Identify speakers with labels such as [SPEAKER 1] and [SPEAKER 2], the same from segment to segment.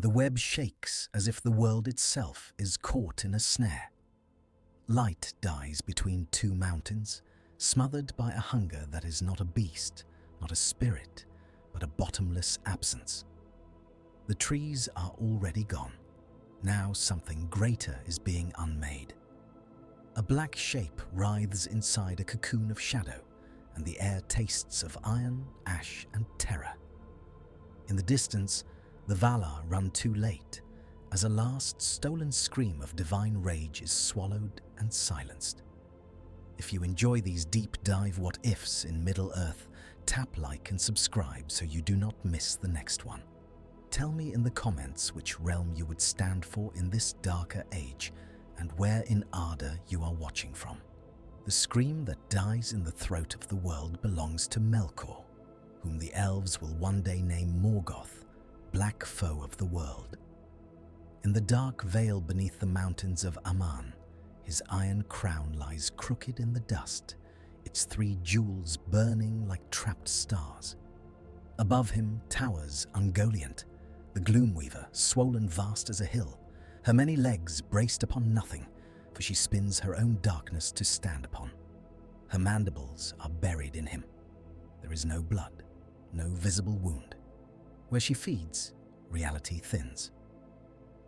[SPEAKER 1] The web shakes as if the world itself is caught in a snare. Light dies between two mountains, smothered by a hunger that is not a beast, not a spirit, but a bottomless absence. The trees are already gone. Now something greater is being unmade. A black shape writhes inside a cocoon of shadow, and the air tastes of iron, ash, and terror. In the distance, the Valar run too late, as a last stolen scream of divine rage is swallowed and silenced. If you enjoy these deep dive what-ifs in Middle-earth, tap like and subscribe so you do not miss the next one. Tell me in the comments which realm you would stand for in this darker age, and where in Arda you are watching from. The scream that dies in the throat of the world belongs to Melkor, whom the elves will one day name Morgoth, black foe of the world. In the dark vale beneath the mountains of Aman, his iron crown lies crooked in the dust, its 3 jewels burning like trapped stars. Above him towers Ungoliant, the Gloomweaver, swollen vast as a hill, her many legs braced upon nothing, for she spins her own darkness to stand upon. Her mandibles are buried in him. There is no blood, no visible wound. Where she feeds, reality thins.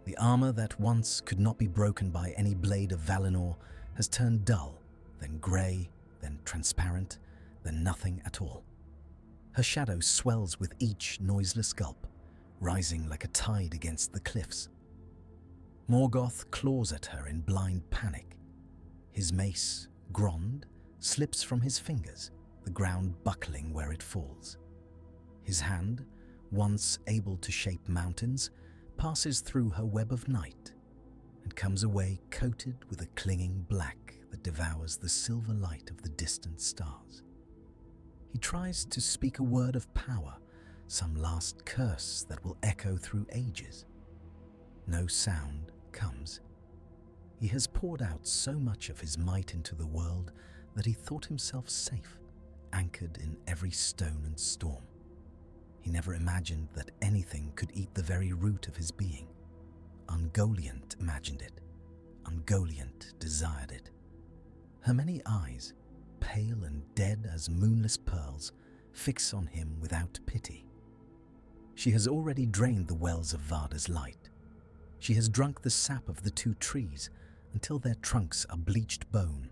[SPEAKER 1] The armor that once could not be broken by any blade of Valinor has turned dull, then grey, then transparent, then nothing at all. Her shadow swells with each noiseless gulp, rising like a tide against the cliffs. Morgoth claws at her in blind panic. His mace, Grond, slips from his fingers, the ground buckling where it falls. His hand, once able to shape mountains, passes through her web of night and comes away coated with a clinging black that devours the silver light of the distant stars. He tries to speak a word of power, some last curse that will echo through ages. No sound comes. He has poured out so much of his might into the world that he thought himself safe, anchored in every stone and storm. He never imagined that anything could eat the very root of his being. Ungoliant imagined it. Ungoliant desired it. Her many eyes, pale and dead as moonless pearls, fix on him without pity. She has already drained the wells of Varda's light. She has drunk the sap of the 2 trees until their trunks are bleached bone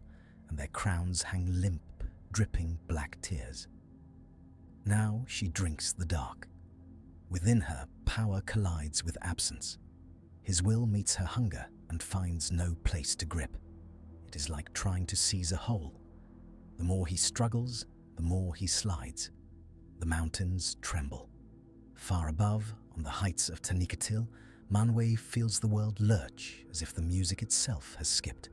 [SPEAKER 1] and their crowns hang limp, dripping black tears. Now she drinks the dark. Within her, power collides with absence. His will meets her hunger and finds no place to grip. It is like trying to seize a hole. The more he struggles, the more he slides. The mountains tremble. Far above, on the heights of Taniqatil, Manwë feels the world lurch as if the music itself has skipped.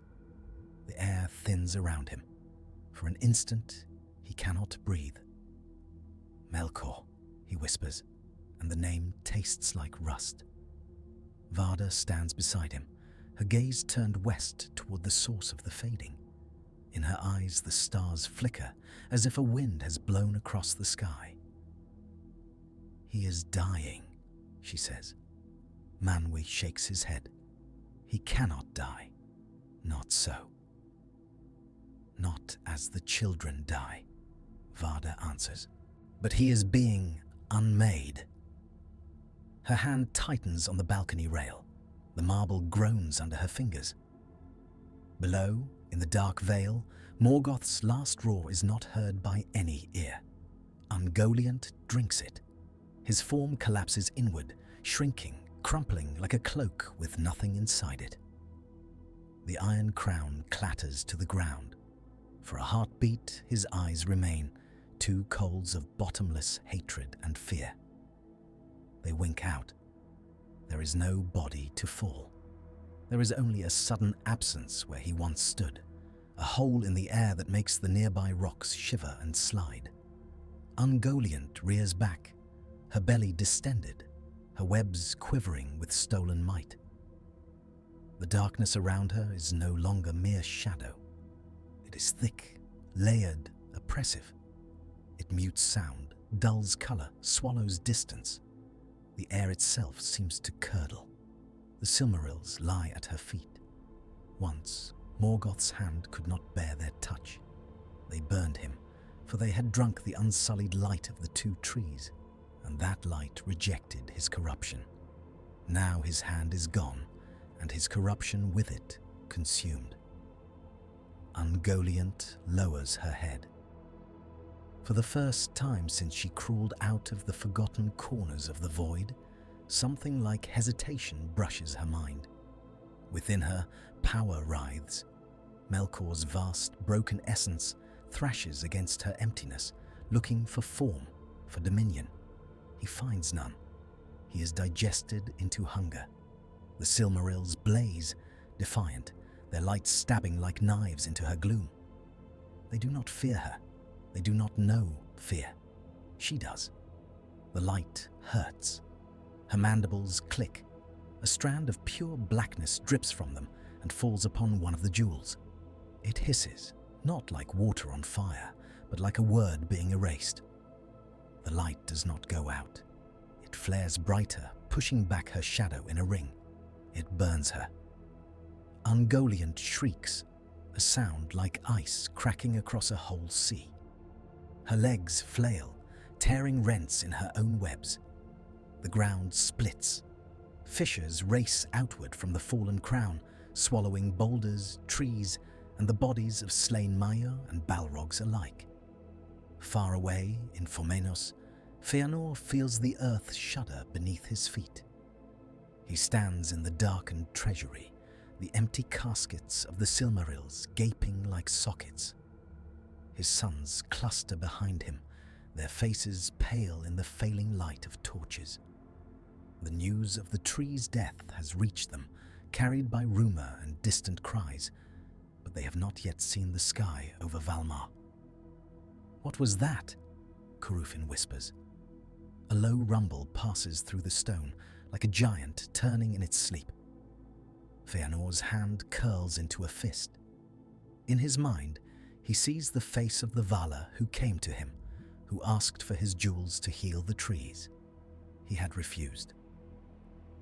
[SPEAKER 1] The air thins around him. For an instant, he cannot breathe. Melkor, he whispers, and the name tastes like rust. Varda stands beside him, her gaze turned west toward the source of the fading. In her eyes the stars flicker, as if a wind has blown across the sky. He is dying, she says. Manwë shakes his head. He cannot die. Not so. Not as the children die, Varda answers. But he is being unmade. Her hand tightens on the balcony rail. The marble groans under her fingers. Below, in the dark vale, Morgoth's last roar is not heard by any ear. Ungoliant drinks it. His form collapses inward, shrinking, crumpling like a cloak with nothing inside it. The iron crown clatters to the ground. For a heartbeat, his eyes remain, 2 coals of bottomless hatred and fear. They wink out. There is no body to fall. There is only a sudden absence where he once stood, a hole in the air that makes the nearby rocks shiver and slide. Ungoliant rears back, her belly distended, her webs quivering with stolen might. The darkness around her is no longer mere shadow. It is thick, layered, oppressive. It mutes sound, dulls color, swallows distance. The air itself seems to curdle. The Silmarils lie at her feet. Once, Morgoth's hand could not bear their touch. They burned him, for they had drunk the unsullied light of the two trees, and that light rejected his corruption. Now his hand is gone, and his corruption with it consumed. Ungoliant lowers her head. For the first time since she crawled out of the forgotten corners of the void, something like hesitation brushes her mind. Within her, power writhes. Melkor's vast, broken essence thrashes against her emptiness, looking for form, for dominion. He finds none. He is digested into hunger. The Silmarils blaze, defiant, their light stabbing like knives into her gloom. They do not fear her. They do not know fear. She does. The light hurts. Her mandibles click. A strand of pure blackness drips from them and falls upon one of the jewels. It hisses, not like water on fire, but like a word being erased. The light does not go out. It flares brighter, pushing back her shadow in a ring. It burns her. Ungoliant shrieks, a sound like ice cracking across a whole sea. Her legs flail, tearing rents in her own webs. The ground splits. Fissures race outward from the fallen crown, swallowing boulders, trees, and the bodies of slain Maiar and Balrogs alike. Far away in Formenos, Fëanor feels the earth shudder beneath his feet. He stands in the darkened treasury, the empty caskets of the Silmarils gaping like sockets. His sons cluster behind him, their faces pale in the failing light of torches. The news of the tree's death has reached them, carried by rumor and distant cries, but they have not yet seen the sky over Valmar. "What was that?" Curufin whispers. A low rumble passes through the stone, like a giant turning in its sleep. Fëanor's hand curls into a fist. In his mind, he sees the face of the Valar who came to him, who asked for his jewels to heal the trees. He had refused.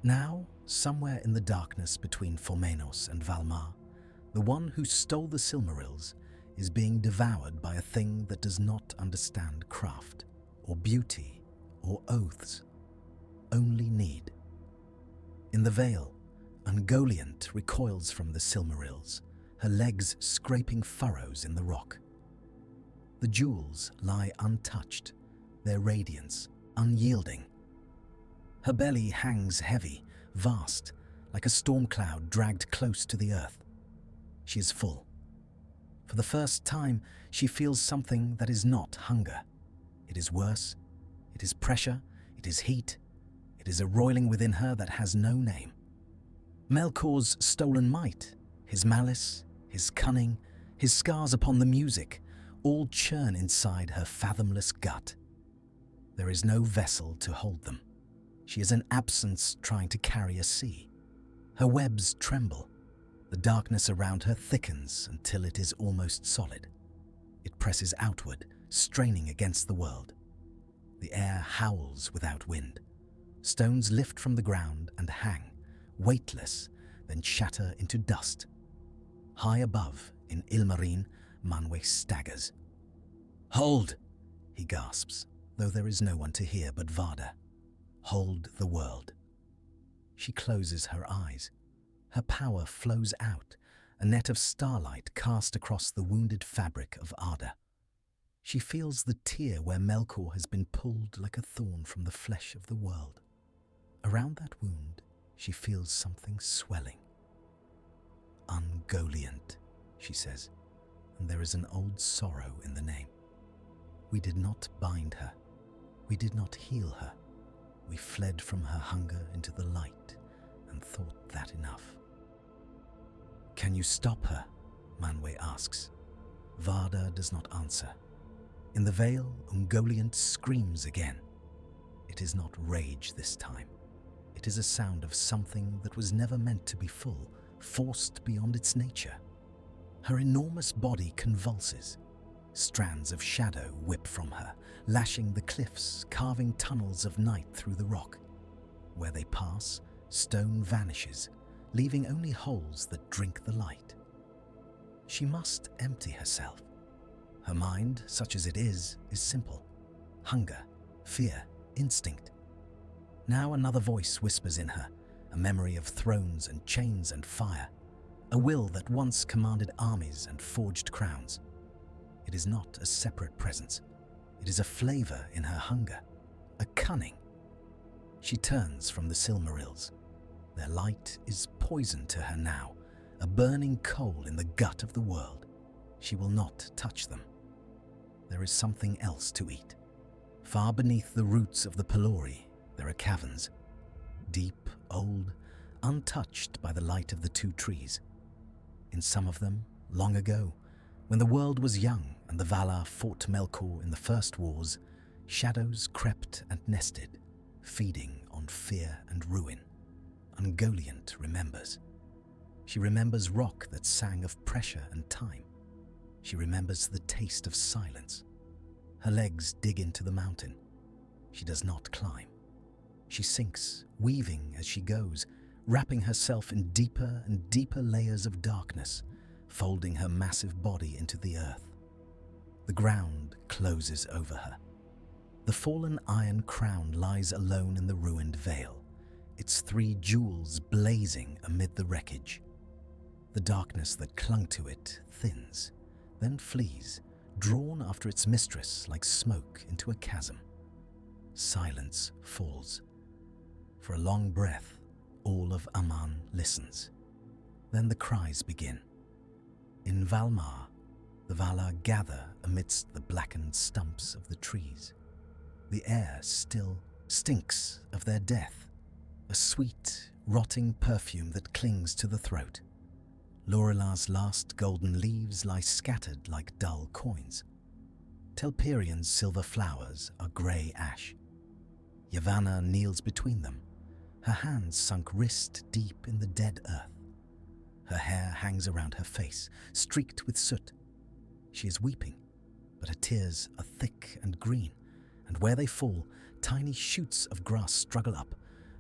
[SPEAKER 1] Now, somewhere in the darkness between Formenos and Valmar, the one who stole the Silmarils is being devoured by a thing that does not understand craft, or beauty, or oaths, only need. In the Vale, Ungoliant recoils from the Silmarils, her legs scraping furrows in the rock. The jewels lie untouched, their radiance unyielding. Her belly hangs heavy, vast, like a storm cloud dragged close to the earth. She is full. For the first time, she feels something that is not hunger. It is worse. It is pressure. It is heat. It is a roiling within her that has no name. Melkor's stolen might, his malice, his cunning, his scars upon the music, all churn inside her fathomless gut. There is no vessel to hold them. She is an absence trying to carry a sea. Her webs tremble. The darkness around her thickens until it is almost solid. It presses outward, straining against the world. The air howls without wind. Stones lift from the ground and hang, weightless, then shatter into dust. High above, in Ilmarine, Manwë staggers. "Hold!" he gasps, though there is no one to hear but Varda. "Hold the world." She closes her eyes. Her power flows out, a net of starlight cast across the wounded fabric of Arda. She feels the tear where Melkor has been pulled like a thorn from the flesh of the world. Around that wound, she feels something swelling. "Ungoliant," she says, and there is an old sorrow in the name. We did not bind her. We did not heal her. We fled from her hunger into the light and thought that enough. "Can you stop her?" Manwë asks. Varda does not answer. In the Vale, Ungoliant screams again. It is not rage this time. It is a sound of something that was never meant to be full, forced beyond its nature. Her enormous body convulses. Strands of shadow whip from her, lashing the cliffs, carving tunnels of night through the rock. Where they pass, stone vanishes, leaving only holes that drink the light. She must empty herself. Her mind, such as it is simple. Hunger, fear, instinct. Now another voice whispers in her, a memory of thrones and chains and fire, a will that once commanded armies and forged crowns. It is not a separate presence. It is a flavor in her hunger, a cunning. She turns from the Silmarils. Their light is poison to her now, a burning coal in the gut of the world. She will not touch them. There is something else to eat. Far beneath the roots of the Pelori, there are caverns, deep, old, untouched by the light of the two trees. In some of them, long ago, when the world was young and the Valar fought Melkor in the first wars, shadows crept and nested, feeding on fear and ruin. Ungoliant remembers. She remembers rock that sang of pressure and time. She remembers the taste of silence. Her legs dig into the mountain. She does not climb. She sinks, weaving as she goes, wrapping herself in deeper and deeper layers of darkness, folding her massive body into the earth. The ground closes over her. The fallen iron crown lies alone in the ruined vale, its 3 jewels blazing amid the wreckage. The darkness that clung to it thins, then flees, drawn after its mistress like smoke into a chasm. Silence falls. For a long breath, all of Aman listens. Then the cries begin. In Valmar, the Valar gather amidst the blackened stumps of the trees. The air still stinks of their death, a sweet, rotting perfume that clings to the throat. Lorelar's last golden leaves lie scattered like dull coins. Telperion's silver flowers are grey ash. Yavanna kneels between them, her hands sunk wrist deep in the dead earth. Her hair hangs around her face, streaked with soot. She is weeping, but her tears are thick and green, and where they fall, tiny shoots of grass struggle up,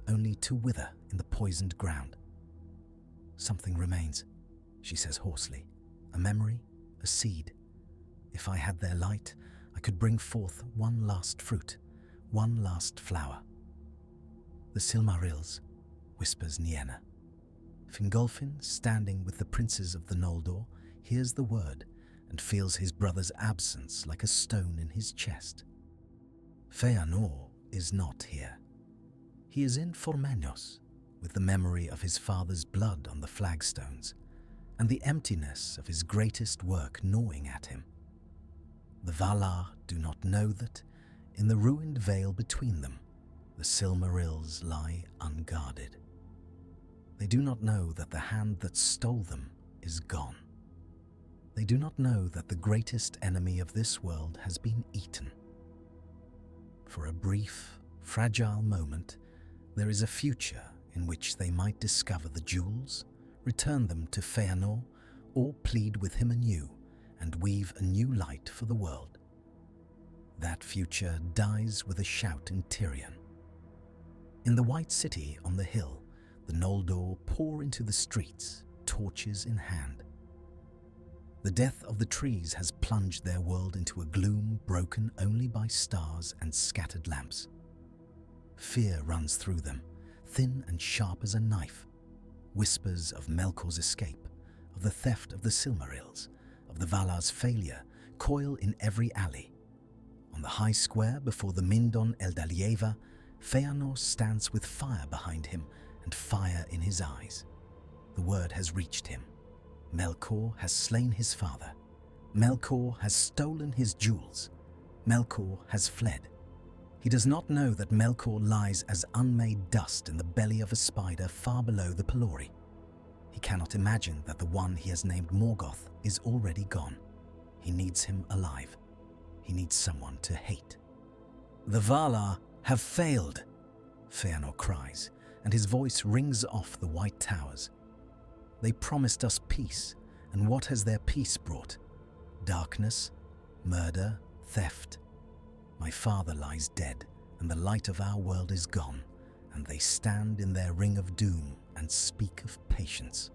[SPEAKER 1] only to wither in the poisoned ground. Something remains, she says hoarsely, a memory, a seed. If I had their light, I could bring forth one last fruit, one last flower. The Silmarils, whispers Nienna. Fingolfin, standing with the princes of the Noldor, hears the word and feels his brother's absence like a stone in his chest. Feanor is not here. He is in Formennos, with the memory of his father's blood on the flagstones, and the emptiness of his greatest work gnawing at him. The Valar do not know that, in the ruined vale between them, the Silmarils lie unguarded. They do not know that the hand that stole them is gone. They do not know that the greatest enemy of this world has been eaten. For a brief, fragile moment, there is a future in which they might discover the jewels, return them to Feanor, or plead with him anew and weave a new light for the world. That future dies with a shout in Tirion. In the White City on the hill, the Noldor pour into the streets, torches in hand. The death of the trees has plunged their world into a gloom broken only by stars and scattered lamps. Fear runs through them, thin and sharp as a knife. Whispers of Melkor's escape, of the theft of the Silmarils, of the Valar's failure, coil in every alley. On the high square before the Mindon Eldalieva, Feanor stands with fire behind him and fire in his eyes. The word has reached him. Melkor has slain his father. Melkor has stolen his jewels. Melkor has fled. He does not know that Melkor lies as unmade dust in the belly of a spider far below the Pelori. He cannot imagine that the one he has named Morgoth is already gone. He needs him alive. He needs someone to hate. The Valar have failed, Feanor cries, and his voice rings off the white towers. They promised us peace, and what has their peace brought? Darkness, murder, theft. My father lies dead, and the light of our world is gone, and they stand in their ring of doom and speak of patience.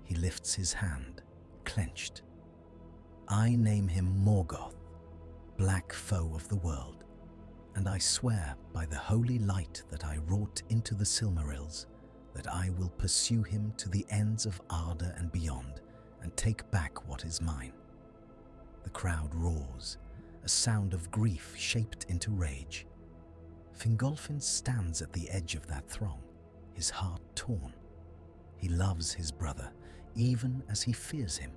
[SPEAKER 1] He lifts his hand, clenched. I name him Morgoth, black foe of the world, and I swear by the holy light that I wrought into the Silmarils that I will pursue him to the ends of Arda and beyond and take back what is mine. The crowd roars, a sound of grief shaped into rage. Fingolfin stands at the edge of that throng, his heart torn. He loves his brother, even as he fears him.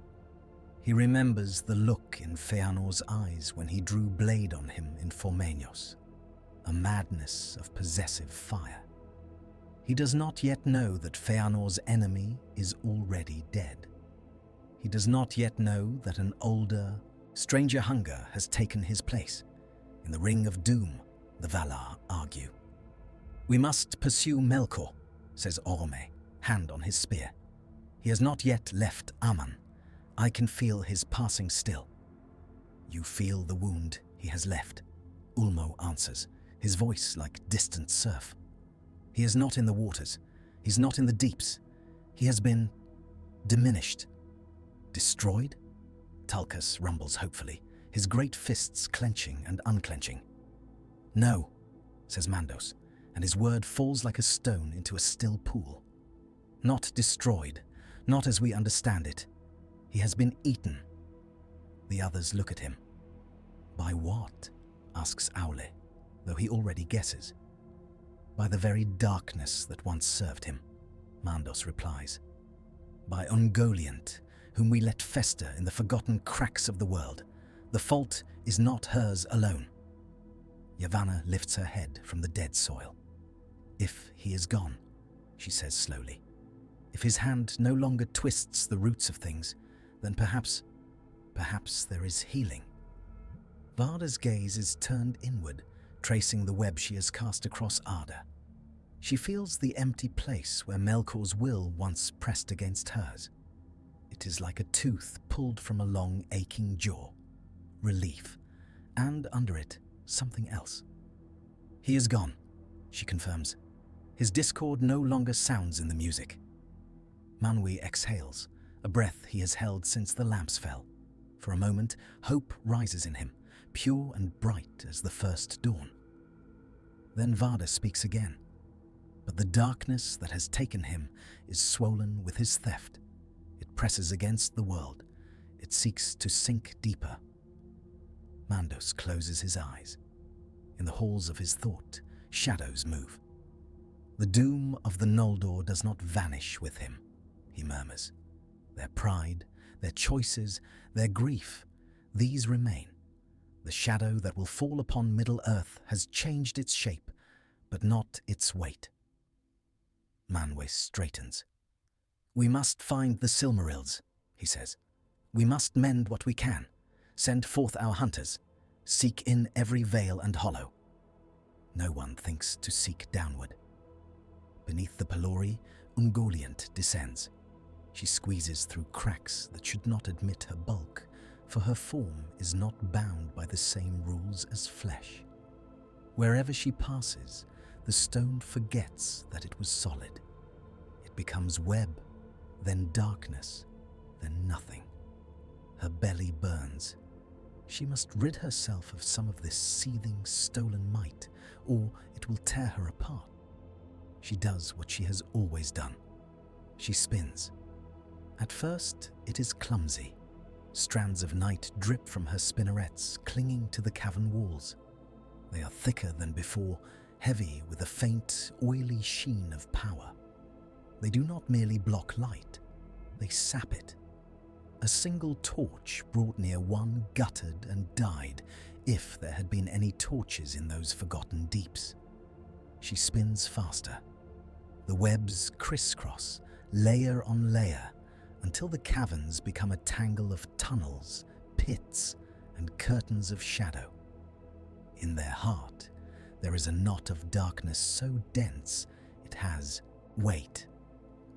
[SPEAKER 1] He remembers the look in Feanor's eyes when he drew blade on him in Formenos, a madness of possessive fire. He does not yet know that Feanor's enemy is already dead. He does not yet know that an older, stranger hunger has taken his place. In the Ring of Doom, the Valar argue. We must pursue Melkor, says Orome, hand on his spear. He has not yet left Aman. I can feel his passing still. You feel the wound he has left, Ulmo answers, his voice like distant surf. He is not in the waters. He's not in the deeps. He has been diminished. Destroyed? Tulkas rumbles hopefully, his great fists clenching and unclenching. No, says Mandos, and his word falls like a stone into a still pool. Not destroyed, not as we understand it. He has been eaten. The others look at him. By what? Asks Aule, though he already guesses. By the very darkness that once served him, Mandos replies. By Ungoliant, whom we let fester in the forgotten cracks of the world. The fault is not hers alone. Yavanna lifts her head from the dead soil. If he is gone, she says slowly, if his hand no longer twists the roots of things, then perhaps there is healing. Varda's gaze is turned inward, tracing the web she has cast across Arda. She feels the empty place where Melkor's will once pressed against hers. It is like a tooth pulled from a long, aching jaw. Relief, and under it, something else. He is gone, she confirms. His discord no longer sounds in the music. Manwë exhales, a breath he has held since the lamps fell. For a moment, hope rises in him, pure and bright as the first dawn. Then Varda speaks again. But the darkness that has taken him is swollen with his theft. It presses against the world. It seeks to sink deeper. Mandos closes his eyes. In the halls of his thought, shadows move. The doom of the Noldor does not vanish with him, he murmurs. Their pride, their choices, their grief, these remain. The shadow that will fall upon Middle-earth has changed its shape, but not its weight. Manwë straightens. We must find the Silmarils, he says. We must mend what we can. Send forth our hunters. Seek in every vale and hollow. No one thinks to seek downward. Beneath the Pelori, Ungoliant descends. She squeezes through cracks that should not admit her bulk, for her form is not bound by the same rules as flesh. Wherever she passes, the stone forgets that it was solid. It becomes web, then darkness, then nothing. Her belly burns. She must rid herself of some of this seething, stolen might, or it will tear her apart. She does what she has always done. She spins. At first, it is clumsy. Strands of night drip from her spinnerets, clinging to the cavern walls. They are thicker than before, heavy with a faint, oily sheen of power. They do not merely block light, they sap it. A single torch brought near one guttered and died, if there had been any torches in those forgotten deeps. She spins faster. The webs crisscross, layer on layer, until the caverns become a tangle of tunnels, pits, and curtains of shadow. In their heart, there is a knot of darkness so dense it has weight.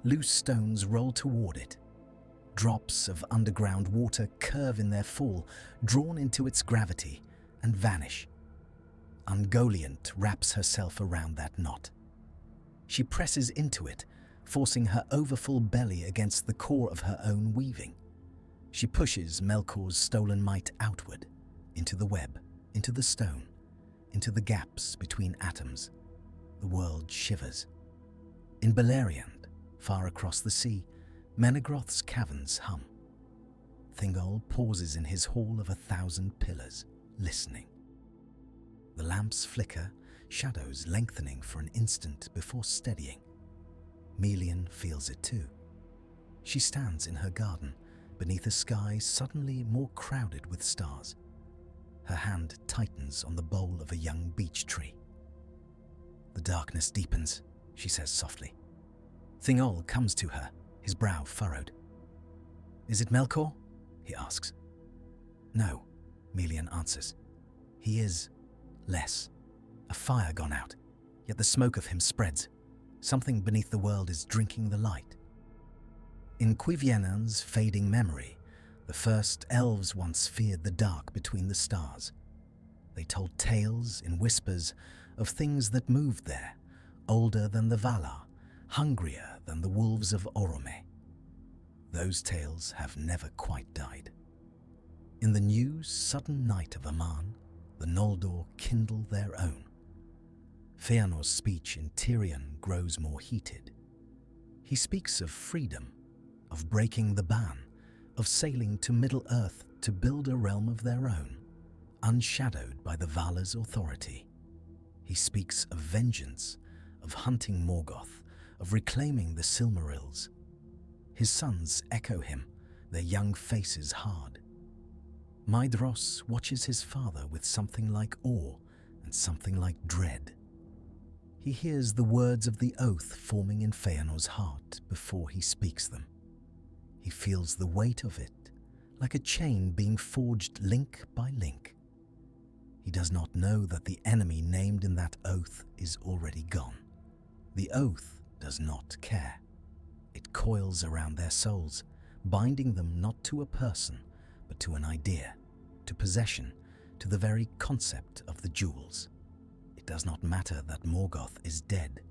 [SPEAKER 1] Loose stones roll toward it. Drops of underground water curve in their fall, drawn into its gravity, and vanish. Ungoliant wraps herself around that knot. She presses into it, forcing her overfull belly against the core of her own weaving. She pushes Melkor's stolen might outward, into the web, into the stone, into the gaps between atoms. The world shivers. In Beleriand, far across the sea, Menegroth's caverns hum. Thingol pauses in his hall of 1,000 pillars, listening. The lamps flicker, shadows lengthening for an instant before steadying. Melian feels it too. She stands in her garden, beneath a sky suddenly more crowded with stars. Her hand tightens on the bole of a young beech tree. The darkness deepens, she says softly. Thingol comes to her, his brow furrowed. Is it Melkor? He asks. No, Melian answers. He is less. A fire gone out, yet the smoke of him spreads. Something beneath the world is drinking the light. In Cuiviénen's fading memory, the first elves once feared the dark between the stars. They told tales in whispers of things that moved there, older than the Valar, hungrier than the wolves of Orome. Those tales have never quite died. In the new, sudden night of Aman, the Noldor kindle their own. Fëanor's speech in Tirion grows more heated. He speaks of freedom, of breaking the ban, of sailing to Middle-earth to build a realm of their own, unshadowed by the Valar's authority. He speaks of vengeance, of hunting Morgoth, of reclaiming the Silmarils. His sons echo him, their young faces hard. Maedhros watches his father with something like awe and something like dread. He hears the words of the oath forming in Fëanor's heart before he speaks them. He feels the weight of it, like a chain being forged link by link. He does not know that the enemy named in that oath is already gone. The oath does not care. It coils around their souls, binding them not to a person, but to an idea, to possession, to the very concept of the jewels. It does not matter that Morgoth is dead.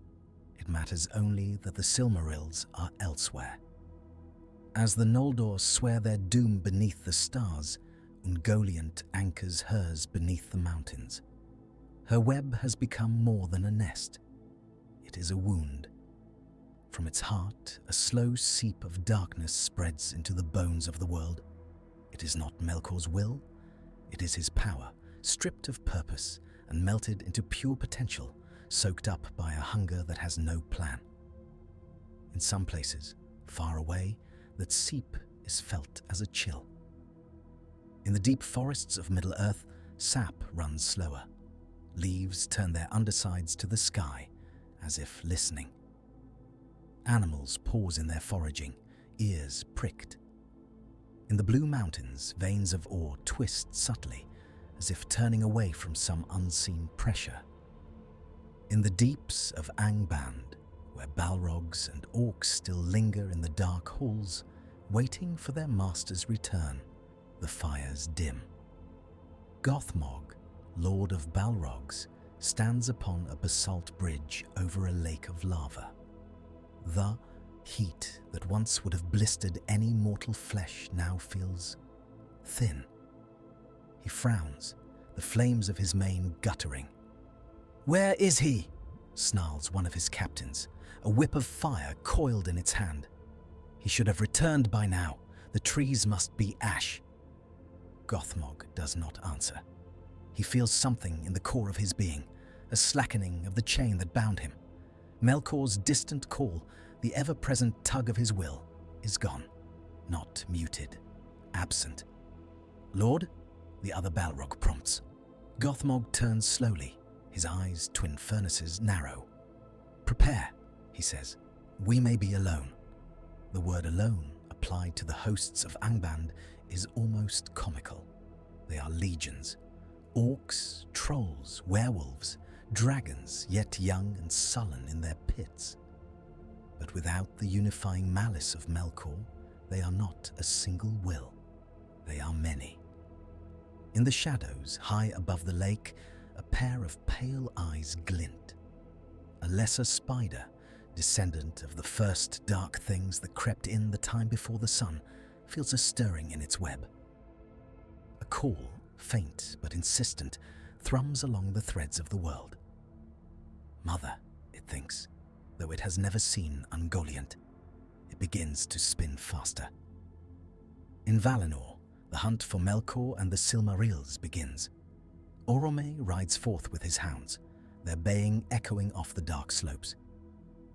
[SPEAKER 1] It matters only that the Silmarils are elsewhere. As the Noldor swear their doom beneath the stars, Ungoliant anchors hers beneath the mountains. Her web has become more than a nest. It is a wound. From its heart, a slow seep of darkness spreads into the bones of the world. It is not Melkor's will. It is his power, stripped of purpose and melted into pure potential, soaked up by a hunger that has no plan. In some places, far away, that seep is felt as a chill. In the deep forests of Middle-earth, sap runs slower. Leaves turn their undersides to the sky, as if listening. Animals pause in their foraging, ears pricked. In the blue mountains, veins of ore twist subtly, as if turning away from some unseen pressure. In the deeps of Angband, where Balrogs and orcs still linger in the dark halls, waiting for their master's return, the fires dim. Gothmog, lord of Balrogs, stands upon a basalt bridge over a lake of lava. The heat that once would have blistered any mortal flesh now feels thin. He frowns, the flames of his mane guttering. "Where is he?" snarls one of his captains, a whip of fire coiled in its hand. "He should have returned by now. The trees must be ash." Gothmog does not answer. He feels something in the core of his being, a slackening of the chain that bound him. Melkor's distant call, the ever-present tug of his will, is gone, not muted, absent. "Lord?" the other Balrog prompts. Gothmog turns slowly, his eyes, twin furnaces, narrow. "Prepare," he says. "We may be alone." The word alone, applied to the hosts of Angband, is almost comical. They are legions. Orcs, trolls, werewolves, dragons, yet young and sullen in their pits. But without the unifying malice of Melkor, they are not a single will. They are many. In the shadows, high above the lake, a pair of pale eyes glint. A lesser spider, descendant of the first dark things that crept in the time before the sun, feels a stirring in its web. A call, faint but insistent, thrums along the threads of the world. Mother, it thinks, though it has never seen Ungoliant. It begins to spin faster. In Valinor, the hunt for Melkor and the Silmarils begins. Orome rides forth with his hounds, their baying echoing off the dark slopes.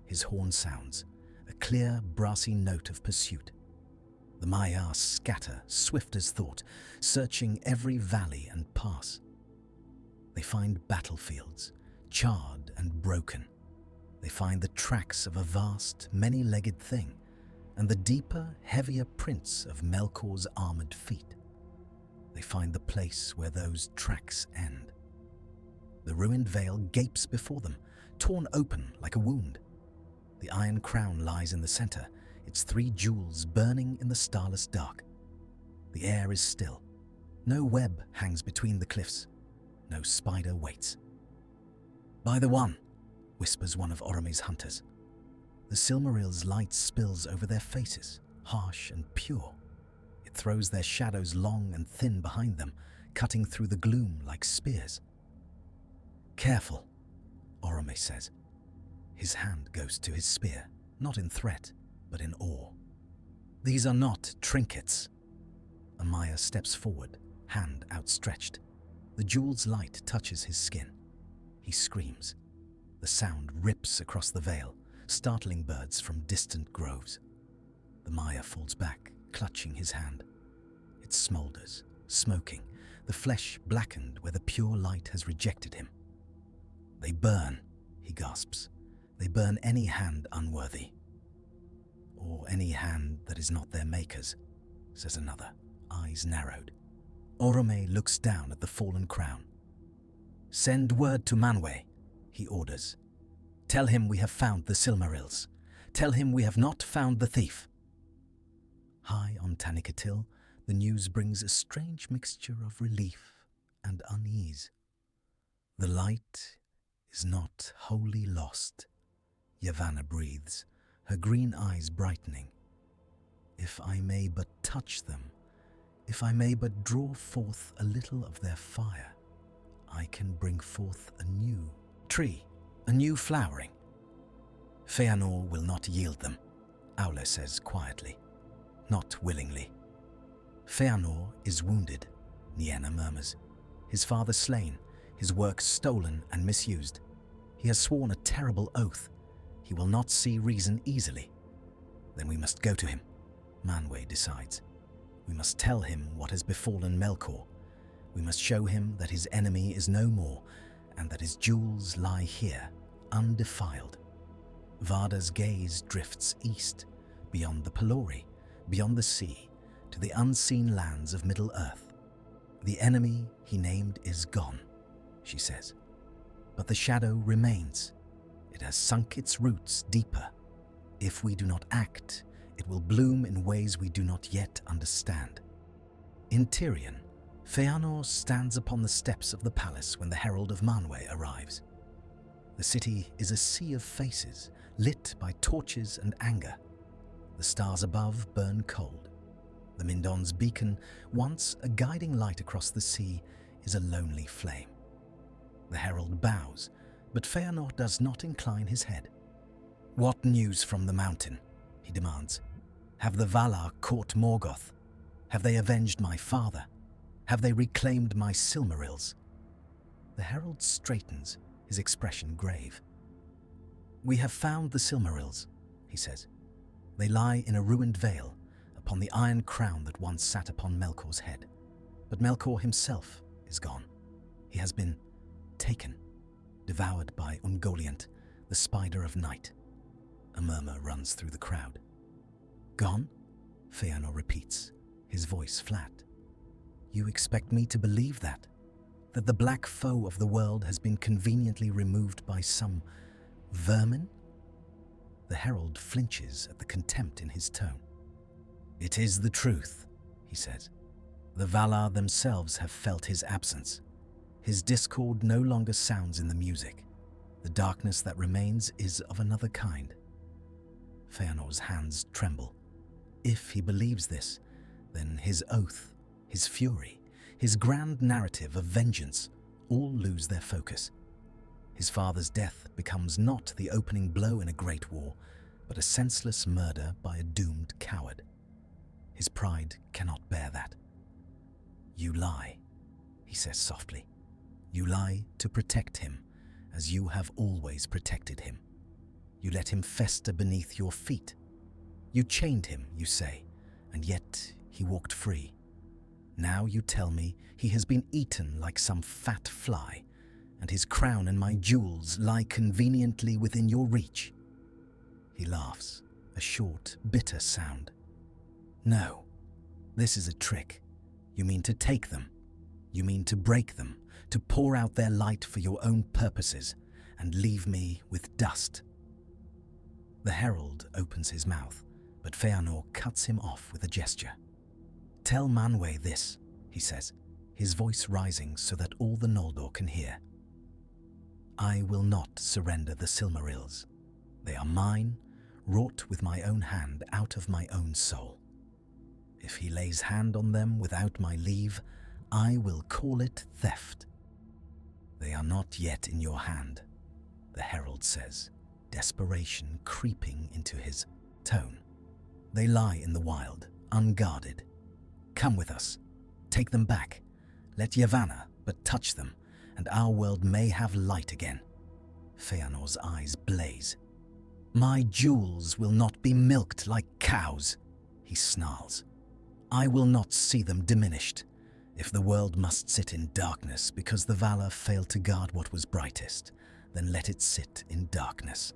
[SPEAKER 1] His horn sounds, a clear, brassy note of pursuit. The Maiar scatter, swift as thought, searching every valley and pass. They find battlefields, charred and broken. They find the tracks of a vast, many-legged thing, and the deeper, heavier prints of Melkor's armored feet. They find the place where those tracks end. The ruined vale gapes before them, torn open like a wound. The iron crown lies in the center, its 3 jewels burning in the starless dark. The air is still. No web hangs between the cliffs. No spider waits. "By the one," whispers one of Orome's hunters. The Silmarils' light spills over their faces, harsh and pure. It throws their shadows long and thin behind them, cutting through the gloom like spears. "Careful," Orome says. His hand goes to his spear, not in threat, but in awe. "These are not trinkets." Amaya steps forward, hand outstretched. The jewel's light touches his skin. He screams. The sound rips across the vale, startling birds from distant groves. The Maya falls back, clutching his hand. It smolders, smoking, the flesh blackened where the pure light has rejected him. "They burn," he gasps. "They burn any hand unworthy." "Or any hand that is not their maker's," says another, eyes narrowed. Orome looks down at the fallen crown. "Send word to Manwë," he orders. "Tell him we have found the Silmarils. Tell him we have not found the thief." High on Tanicatil, the news brings a strange mixture of relief and unease. The light is not wholly lost, Yavanna breathes, her green eyes brightening. "If I may but touch them, if I may but draw forth a little of their fire, I can bring forth a new tree, a new flowering." "Feanor will not yield them," Aule says quietly. "Not willingly." "Feanor is wounded," Nienna murmurs. "His father slain, his work stolen and misused. He has sworn a terrible oath. He will not see reason easily." "Then we must go to him," Manwë decides. "We must tell him what has befallen Melkor. We must show him that his enemy is no more, and that his jewels lie here, undefiled." Varda's gaze drifts east, beyond the Pelori, beyond the sea, to the unseen lands of Middle-earth. "The enemy he named is gone," she says. "But the shadow remains. It has sunk its roots deeper. If we do not act, it will bloom in ways we do not yet understand." In Tirion, Feanor stands upon the steps of the palace when the herald of Manwë arrives. The city is a sea of faces, lit by torches and anger. The stars above burn cold. The Mindon's beacon, once a guiding light across the sea, is a lonely flame. The herald bows, but Feanor does not incline his head. "What news from the mountain?" he demands. "Have the Valar caught Morgoth? Have they avenged my father? Have they reclaimed my Silmarils?" The herald straightens, his expression grave. "We have found the Silmarils," he says. "They lie in a ruined vale, upon the iron crown that once sat upon Melkor's head. But Melkor himself is gone. He has been taken, devoured by Ungoliant, the spider of night." A murmur runs through the crowd. "Gone?" Feanor repeats, his voice flat. "You expect me to believe that? That the black foe of the world has been conveniently removed by some vermin?" The herald flinches at the contempt in his tone. "It is the truth," he says. "The Valar themselves have felt his absence. His discord no longer sounds in the music. The darkness that remains is of another kind, Feanor's hands tremble. If he believes this, then his oath, his fury, his grand narrative of vengeance all lose their focus. His father's death becomes not the opening blow in a great war, but a senseless murder by a doomed coward. His pride cannot bear that. "You lie," he says softly. "You lie to protect him, as you have always protected him. You let him fester beneath your feet. You chained him, you say, and yet he walked free. Now you tell me he has been eaten like some fat fly, and his crown and my jewels lie conveniently within your reach." He laughs, a short, bitter sound. "No, this is a trick. You mean to take them. You mean to break them, to pour out their light for your own purposes, and leave me with dust." The herald opens his mouth, but Feanor cuts him off with a gesture. "Tell Manwë this," he says, his voice rising so that all the Noldor can hear. "I will not surrender the Silmarils. They are mine, wrought with my own hand out of my own soul. If he lays hand on them without my leave, I will call it theft." "They are not yet in your hand," the herald says, desperation creeping into his tone. "They lie in the wild, unguarded. Come with us. Take them back. Let Yavanna but touch them, and our world may have light again." Feanor's eyes blaze. "My jewels will not be milked like cows," he snarls. "I will not see them diminished. If the world must sit in darkness because the Valar failed to guard what was brightest, then let it sit in darkness."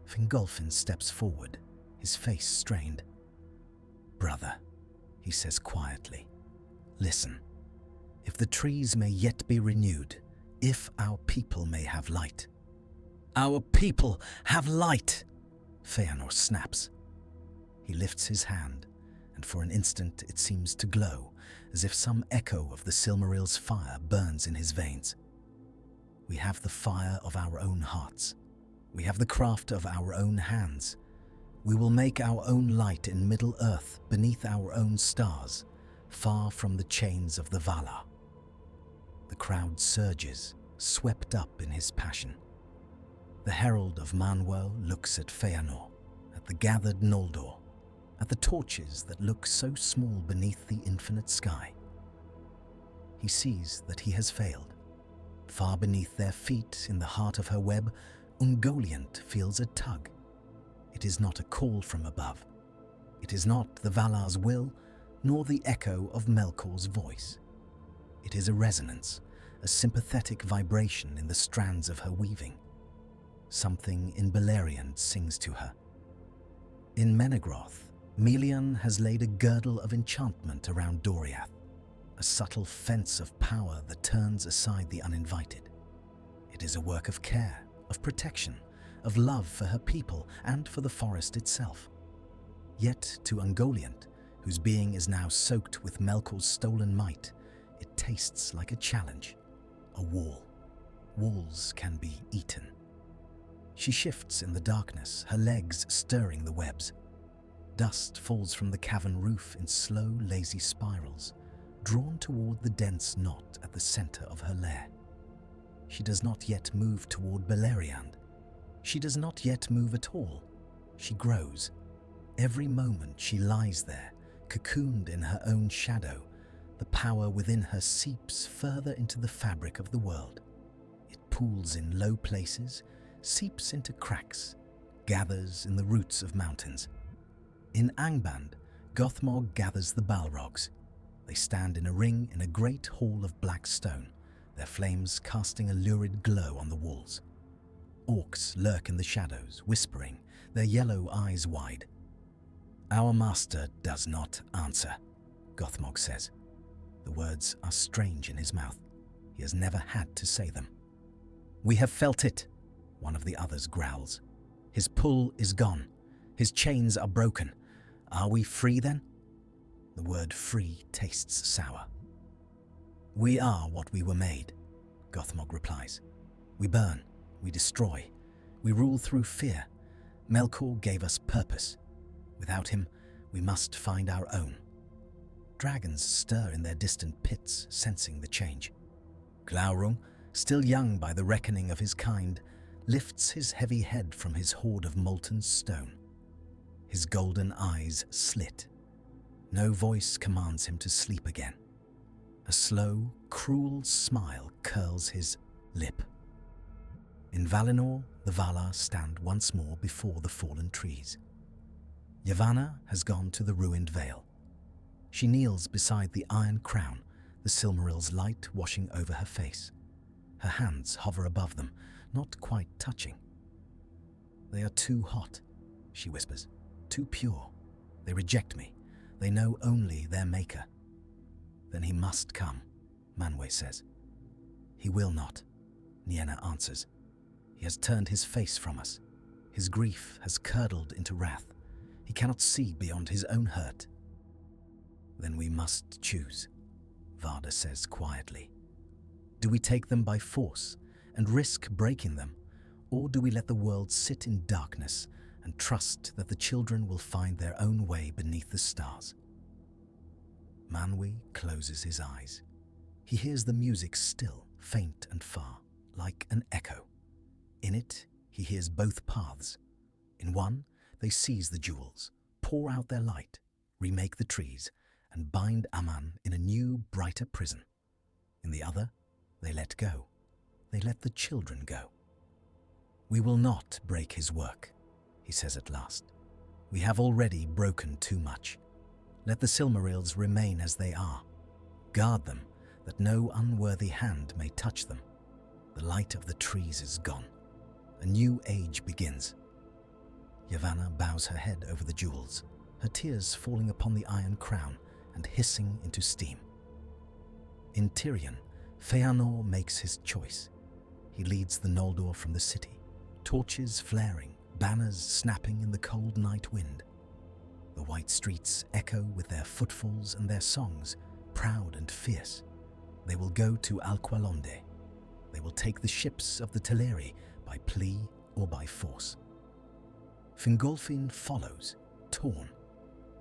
[SPEAKER 1] Fingolfin steps forward, his face strained. "Brother," he says quietly, "listen. If the trees may yet be renewed, if our people may have light." "Our people have light!" Feanor snaps. He lifts his hand, and for an instant it seems to glow, as if some echo of the Silmarils' fire burns in his veins. "We have the fire of our own hearts. We have the craft of our own hands. We will make our own light in Middle-earth beneath our own stars, far from the chains of the Valar." The crowd surges, swept up in his passion. The herald of Manwë looks at Feanor, at the gathered Noldor, at the torches that look so small beneath the infinite sky. He sees that he has failed. Far beneath their feet, in the heart of her web, Ungoliant feels a tug. It is not a call from above. It is not the Valar's will, nor the echo of Melkor's voice. It is a resonance, a sympathetic vibration in the strands of her weaving. Something in Beleriand sings to her. In Menegroth, Melian has laid a girdle of enchantment around Doriath, a subtle fence of power that turns aside the uninvited. It is a work of care, of protection, of love for her people and for the forest itself. Yet to Ungoliant, whose being is now soaked with Melkor's stolen might, it tastes like a challenge, a wall. Walls can be eaten. She shifts in the darkness, her legs stirring the webs. Dust falls from the cavern roof in slow, lazy spirals, drawn toward the dense knot at the center of her lair. She does not yet move toward Beleriand. She does not yet move at all. She grows. Every moment she lies there, cocooned in her own shadow, the power within her seeps further into the fabric of the world. It pools in low places, seeps into cracks, gathers in the roots of mountains. In Angband, Gothmog gathers the Balrogs. They stand in a ring in a great hall of black stone, their flames casting a lurid glow on the walls. Orcs lurk in the shadows, whispering, their yellow eyes wide. "Our master does not answer," Gothmog says. The words are strange in his mouth. He has never had to say them. "We have felt it," one of the others growls. "His pull is gone. His chains are broken. Are we free then?" The word free tastes sour. "We are what we were made," Gothmog replies. "We burn, we destroy, we rule through fear, Melkor gave us purpose. Without him, we must find our own. Dragons stir in their distant pits, sensing the change. Glaurung, still young by the reckoning of his kind, lifts his heavy head from his hoard of molten stone. His golden eyes slit. No voice commands him to sleep again. A slow, cruel smile curls his lip. In Valinor, the Valar stand once more before the fallen trees. Yavanna has gone to the ruined vale. She kneels beside the iron crown, the Silmarils' light washing over her face. Her hands hover above them, not quite touching. "They are too hot," she whispers, "too pure. They reject me. They know only their maker." "Then he must come," Manwë says. "He will not," Nienna answers. "He has turned his face from us. His grief has curdled into wrath. He cannot see beyond his own hurt." "Then we must choose," Varda says quietly. "Do we take them by force and risk breaking them, or do we let the world sit in darkness and trust that the children will find their own way beneath the stars?" Manwë closes his eyes. He hears the music still, faint and far, like an echo. In it, he hears both paths. In one, they seize the jewels, pour out their light, remake the trees, and bind Aman in a new, brighter prison. In the other, they let go. They let the children go. "We will not break his work," he says at last. "We have already broken too much. Let the Silmarils remain as they are. Guard them, that no unworthy hand may touch them. The light of the trees is gone. A new age begins." Yavanna bows her head over the jewels, her tears falling upon the iron crown and hissing into steam. In Tirion, Feanor makes his choice. He leads the Noldor from the city, torches flaring, banners snapping in the cold night wind. The white streets echo with their footfalls and their songs, proud and fierce. They will go to Alqualonde. They will take the ships of the Teleri by plea or by force. Fingolfin follows, torn.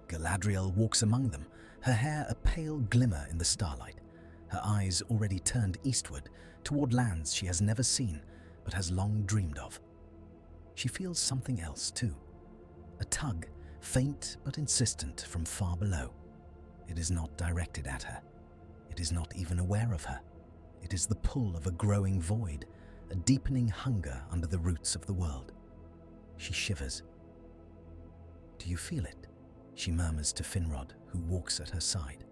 [SPEAKER 1] Galadriel walks among them, her hair a pale glimmer in the starlight, her eyes already turned eastward, toward lands she has never seen but has long dreamed of. She feels something else too, a tug, faint but insistent from far below. It is not directed at her. It is not even aware of her. It is the pull of a growing void, a deepening hunger under the roots of the world. She shivers. "Do you feel it?" she murmurs to Finrod, who walks at her side.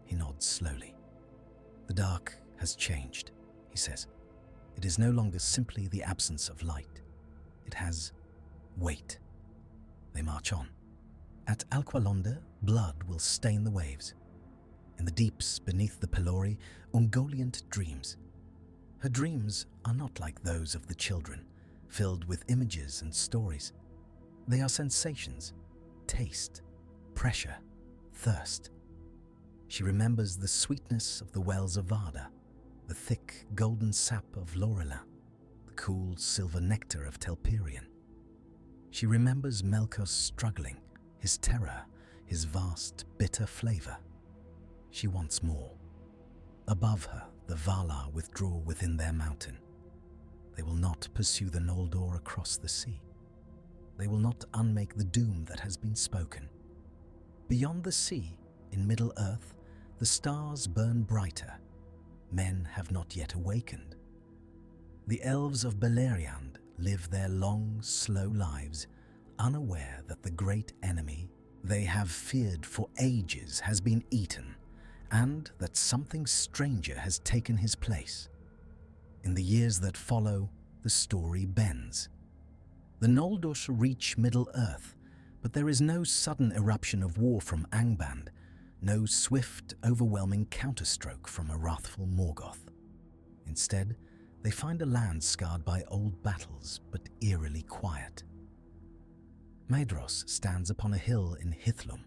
[SPEAKER 1] He nods slowly. "The dark has changed," he says. "It is no longer simply the absence of light. It has weight." They march on. At Alqualonde, blood will stain the waves. In the deeps beneath the Pelori, Ungoliant dreams. Her dreams are not like those of the children, filled with images and stories. They are sensations, taste, pressure, thirst. She remembers the sweetness of the wells of Arda, the thick golden sap of Lorelei, the cool silver nectar of Telperion. She remembers Melkor's struggling, his terror, his vast, bitter flavor. She wants more. Above her, the Valar withdraw within their mountain. They will not pursue the Noldor across the sea. They will not unmake the doom that has been spoken. Beyond the sea, in Middle-earth, the stars burn brighter. Men have not yet awakened. The elves of Beleriand live their long, slow lives, unaware that the great enemy they have feared for ages has been eaten, and that something stranger has taken his place. In the years that follow, the story bends. The Noldor shall reach Middle-earth, but there is no sudden eruption of war from Angband, no swift, overwhelming counterstroke from a wrathful Morgoth. Instead, they find a land scarred by old battles, but eerily quiet. Maedhros stands upon a hill in Hithlum,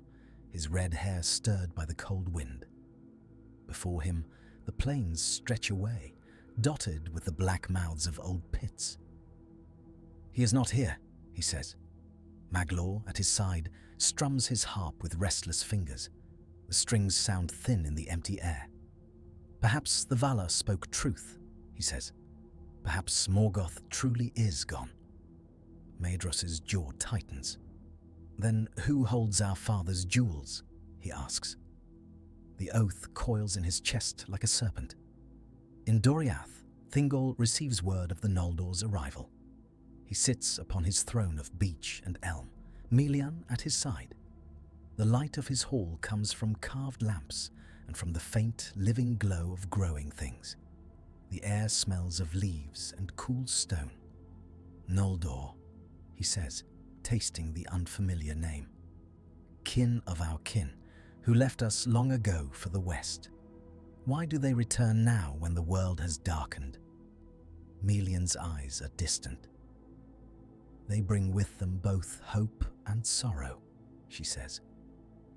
[SPEAKER 1] his red hair stirred by the cold wind. Before him, the plains stretch away, dotted with the black mouths of old pits. "He is not here," he says. Maglor, at his side, strums his harp with restless fingers. The strings sound thin in the empty air. "Perhaps the Valar spoke truth," he says. "Perhaps Morgoth truly is gone." Maedros's jaw tightens. "Then who holds our father's jewels?" he asks. The oath coils in his chest like a serpent. In Doriath, Thingol receives word of the Noldor's arrival. He sits upon his throne of beech and elm, Melian at his side. The light of his hall comes from carved lamps and from the faint, living glow of growing things. The air smells of leaves and cool stone. "Noldor," he says, tasting the unfamiliar name. "Kin of our kin, who left us long ago for the west. Why do they return now when the world has darkened?" Melian's eyes are distant. "They bring with them both hope and sorrow," she says.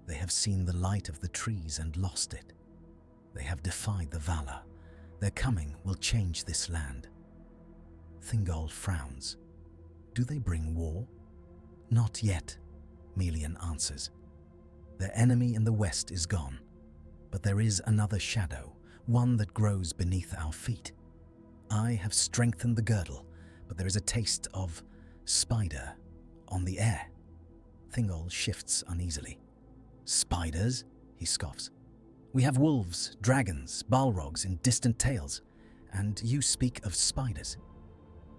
[SPEAKER 1] "They have seen the light of the trees and lost it. They have defied the Valar. Their coming will change this land." Thingol frowns. "Do they bring war?" "Not yet," Melian answers. "Their enemy in the west is gone, but there is another shadow, one that grows beneath our feet. I have strengthened the girdle, but there is a taste of spider on the air." Thingol shifts uneasily. "Spiders?" he scoffs. "We have wolves, dragons, balrogs in distant tales, and you speak of spiders."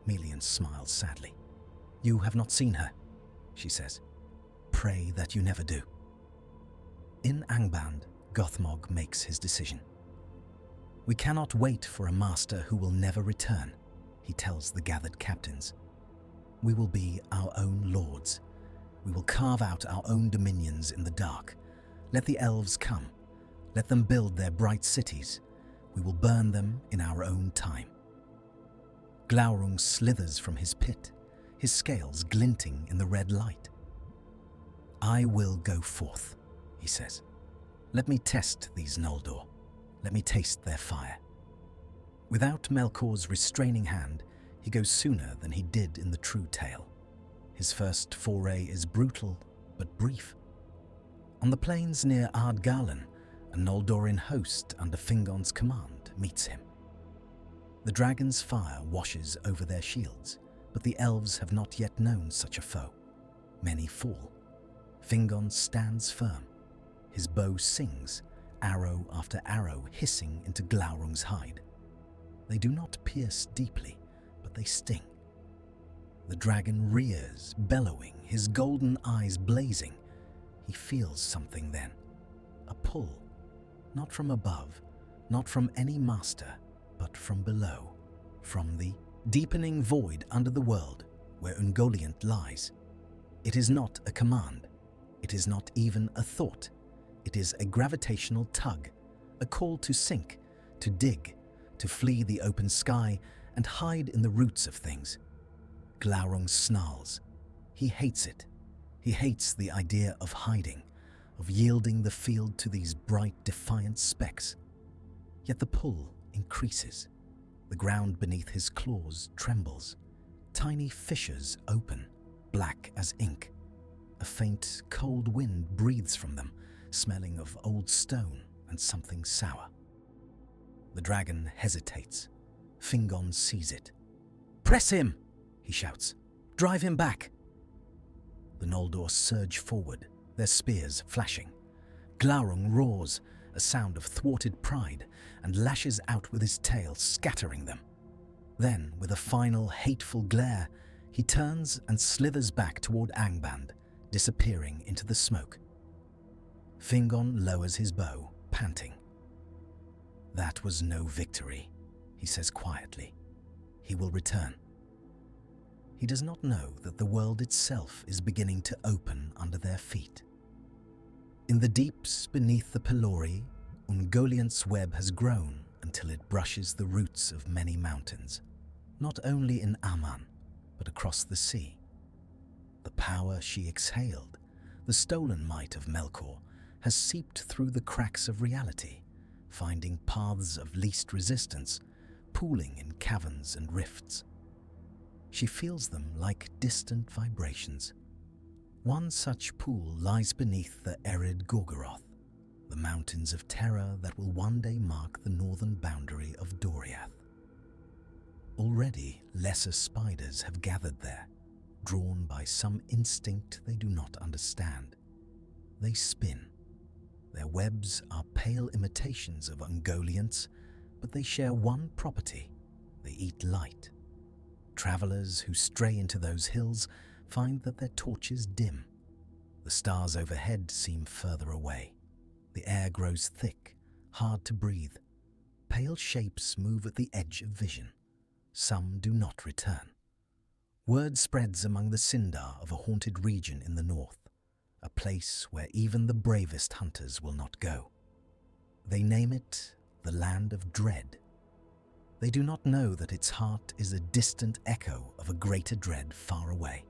[SPEAKER 1] Melian smiles sadly. "You have not seen her," she says. "Pray that you never do." In Angband, Gothmog makes his decision. "We cannot wait for a master who will never return," he tells the gathered captains. "We will be our own lords. We will carve out our own dominions in the dark. Let the elves come. Let them build their bright cities. We will burn them in our own time." Glaurung slithers from his pit, his scales glinting in the red light. "I will go forth," he says. "Let me test these Noldor. Let me taste their fire." Without Melkor's restraining hand, he goes sooner than he did in the true tale. His first foray is brutal, but brief. On the plains near Ardgalen, a Noldorin host under Fingon's command meets him. The dragon's fire washes over their shields, but the elves have not yet known such a foe. Many fall. Fingon stands firm. His bow sings, arrow after arrow hissing into Glaurung's hide. They do not pierce deeply, but they sting. The dragon rears, bellowing, his golden eyes blazing. He feels something then, a pull, not from above, not from any master, but from below, from the deepening void under the world where Ungoliant lies. It is not a command. It is not even a thought. It is a gravitational tug, a call to sink, to dig, to flee the open sky and hide in the roots of things. Glaurung snarls. He hates it. He hates the idea of hiding, of yielding the field to these bright, defiant specks. Yet the pull increases. The ground beneath his claws trembles. Tiny fissures open, black as ink. A faint, cold wind breathes from them, smelling of old stone and something sour. The dragon hesitates. Fingon sees it. "Press him!" he shouts. "Drive him back!" The Noldor surge forward, their spears flashing. Glaurung roars, a sound of thwarted pride, and lashes out with his tail, scattering them. Then, with a final hateful glare, he turns and slithers back toward Angband, disappearing into the smoke. Fingon lowers his bow, panting. "That was no victory," he says quietly. "He will return." He does not know that the world itself is beginning to open under their feet. In the deeps beneath the Pelori, Ungoliant's web has grown until it brushes the roots of many mountains, not only in Aman, but across the sea. The power she exhaled, the stolen might of Melkor, has seeped through the cracks of reality, finding paths of least resistance, pooling in caverns and rifts. She feels them like distant vibrations. One such pool lies beneath the arid Gorgoroth, the mountains of terror that will one day mark the northern boundary of Doriath. Already lesser spiders have gathered there, drawn by some instinct they do not understand. They spin. Their webs are pale imitations of Ungoliants, but they share one property: they eat light. Travelers who stray into those hills find that their torches dim. The stars overhead seem further away. The air grows thick, hard to breathe. Pale shapes move at the edge of vision. Some do not return. Word spreads among the Sindar of a haunted region in the north, a place where even the bravest hunters will not go. They name it the Land of Dread. They do not know that its heart is a distant echo of a greater dread far away.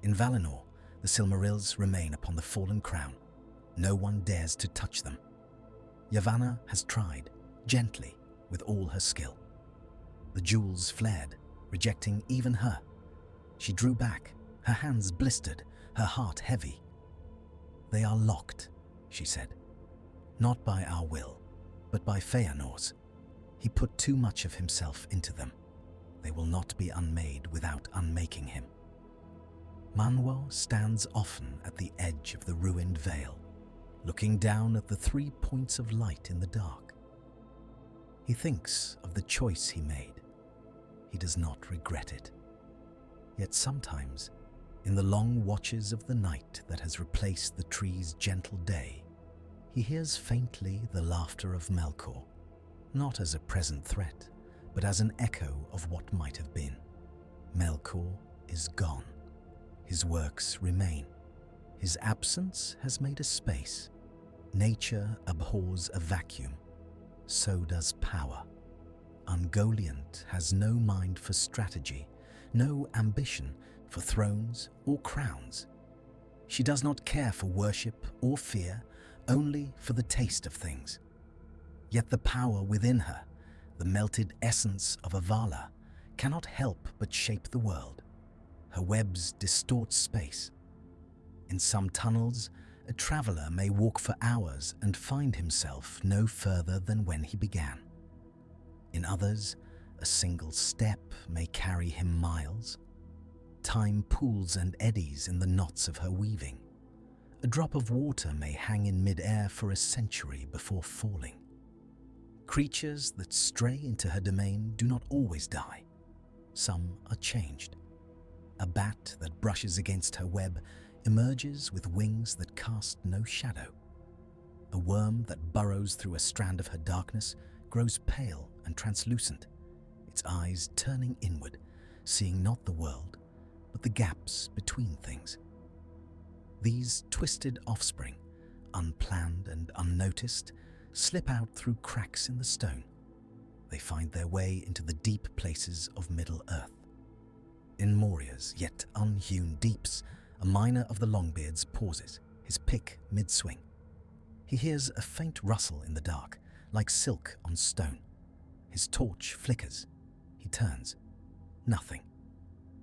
[SPEAKER 1] In Valinor, the Silmarils remain upon the fallen crown. No one dares to touch them. Yavanna has tried, gently, with all her skill. The jewels flared, rejecting even her. She drew back, her hands blistered, her heart heavy. "They are locked," she said. "Not by our will, but by Feanor's. He put too much of himself into them. They will not be unmade without unmaking him." Manwë stands often at the edge of the ruined vale, looking down at the 3 points of light in the dark. He thinks of the choice he made. He does not regret it. Yet sometimes, in the long watches of the night that has replaced the tree's gentle day, he hears faintly the laughter of Melkor, not as a present threat, but as an echo of what might have been. Melkor is gone. His works remain. His absence has made a space. Nature abhors a vacuum. So does power. Ungoliant has no mind for strategy, no ambition for thrones or crowns. She does not care for worship or fear, only for the taste of things. Yet the power within her, the melted essence of a Valar, cannot help but shape the world. Her webs distort space. In some tunnels, a traveler may walk for hours and find himself no further than when he began. In others, a single step may carry him miles. Time pools and eddies in the knots of her weaving. A drop of water may hang in mid-air for a century before falling. Creatures that stray into her domain do not always die. Some are changed. A bat that brushes against her web emerges with wings that cast no shadow. A worm that burrows through a strand of her darkness grows pale and translucent, its eyes turning inward, seeing not the world, but the gaps between things. These twisted offspring, unplanned and unnoticed, slip out through cracks in the stone. They find their way into the deep places of Middle-earth. In Moria's yet unhewn deeps, a miner of the Longbeards pauses, his pick mid-swing. He hears a faint rustle in the dark, like silk on stone. His torch flickers. He turns. Nothing.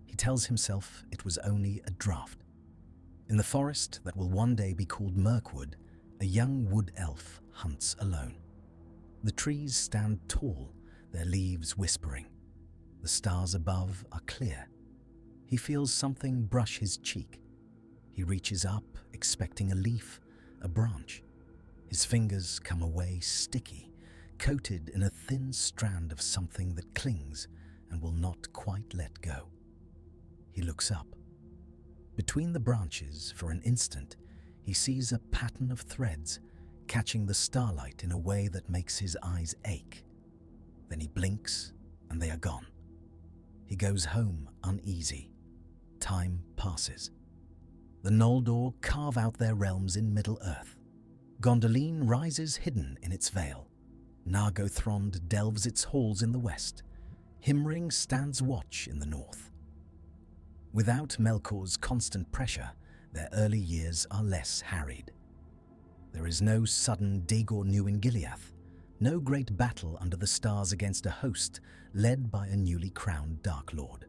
[SPEAKER 1] He tells himself it was only a draught. In the forest that will one day be called Mirkwood, a young wood elf hunts alone. The trees stand tall, their leaves whispering. The stars above are clear. He feels something brush his cheek. He reaches up, expecting a leaf, a branch. His fingers come away sticky, coated in a thin strand of something that clings and will not quite let go. He looks up. Between the branches, for an instant, he sees a pattern of threads, catching the starlight in a way that makes his eyes ache. Then he blinks, and they are gone. He goes home uneasy. Time passes. The Noldor carve out their realms in Middle-earth. Gondolin rises hidden in its veil. Nargothrond delves its halls in the west. Himring stands watch in the north. Without Melkor's constant pressure, their early years are less harried. There is no sudden Dagor new in Gileath, no great battle under the stars against a host led by a newly crowned Dark Lord.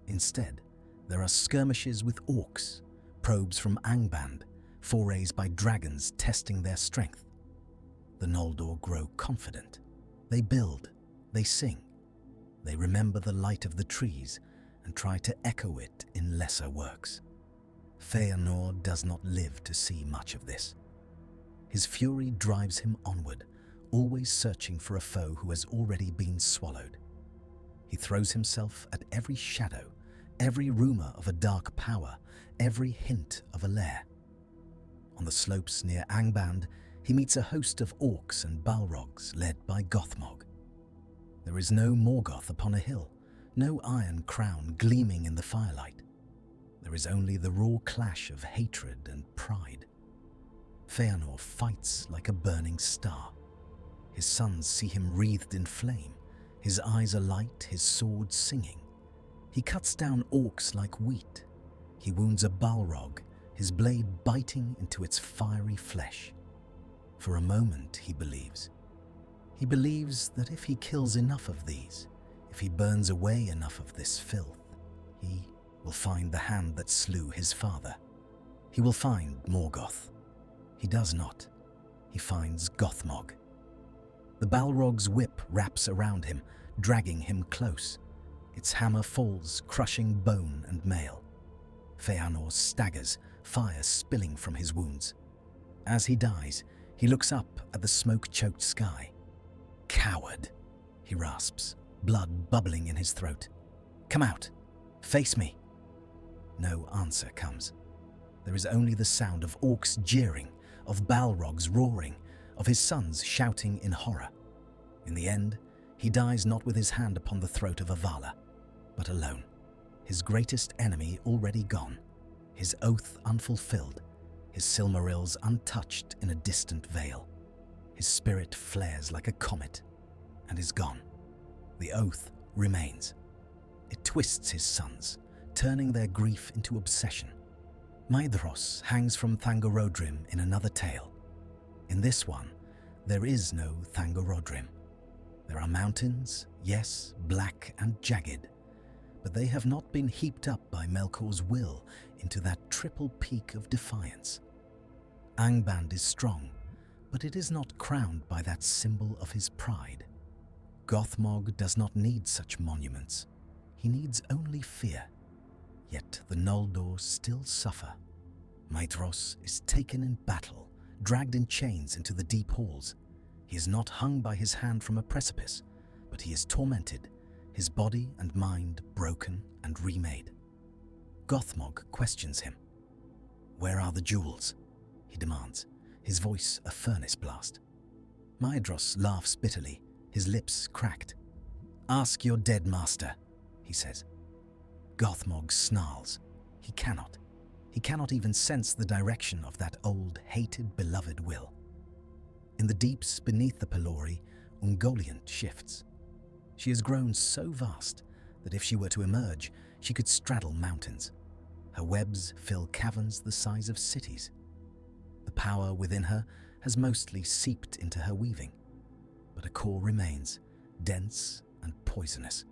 [SPEAKER 1] Instead, There are skirmishes with orcs, probes from Angband, forays by dragons testing their strength. The Noldor grow confident. They build, they sing. They remember the light of the trees and try to echo it in lesser works. Feanor does not live to see much of this. His fury drives him onward, always searching for a foe who has already been swallowed. He throws himself at every shadow, every rumor of a dark power, every hint of a lair. On the slopes near Angband, he meets a host of orcs and balrogs led by Gothmog. There is no Morgoth upon a hill, no iron crown gleaming in the firelight. There is only the raw clash of hatred and pride. Feanor fights like a burning star. His sons see him wreathed in flame, his eyes alight, his sword singing. He cuts down orcs like wheat. He wounds a balrog, his blade biting into its fiery flesh. For a moment, he believes. He believes that if he kills enough of these, if he burns away enough of this filth, he will find the hand that slew his father. He will find Morgoth. He does not. He finds Gothmog. The balrog's whip wraps around him, dragging him close. Its hammer falls, crushing bone and mail. Feanor staggers, fire spilling from his wounds. As he dies, he looks up at the smoke-choked sky. "Coward," he rasps, blood bubbling in his throat. "Come out. Face me." No answer comes. There is only the sound of orcs jeering, of balrogs roaring, of his sons shouting in horror. In the end, he dies not with his hand upon the throat of a Valar, but alone, his greatest enemy already gone, his oath unfulfilled, his Silmarils untouched in a distant vale. His spirit flares like a comet and is gone. The oath remains. It twists his sons, turning their grief into obsession. Maedhros hangs from Thangorodrim in another tale. In this one, there is no Thangorodrim. There are mountains, yes, black and jagged, but they have not been heaped up by Melkor's will into that triple peak of defiance. Angband is strong, but it is not crowned by that symbol of his pride. Gothmog does not need such monuments. He needs only fear. Yet the Noldor still suffer. Maedhros is taken in battle, dragged in chains into the deep halls. He is not hung by his hand from a precipice, but he is tormented, his body and mind broken and remade. Gothmog questions him. "Where are the jewels?" he demands, his voice a furnace blast. Maedhros laughs bitterly, his lips cracked. "Ask your dead master," he says. Gothmog snarls. He cannot. He cannot even sense the direction of that old, hated, beloved will. In the deeps beneath the Pelori, Ungoliant shifts. She has grown so vast that if she were to emerge, she could straddle mountains. Her webs fill caverns the size of cities. The power within her has mostly seeped into her weaving, but a core remains, dense and poisonous.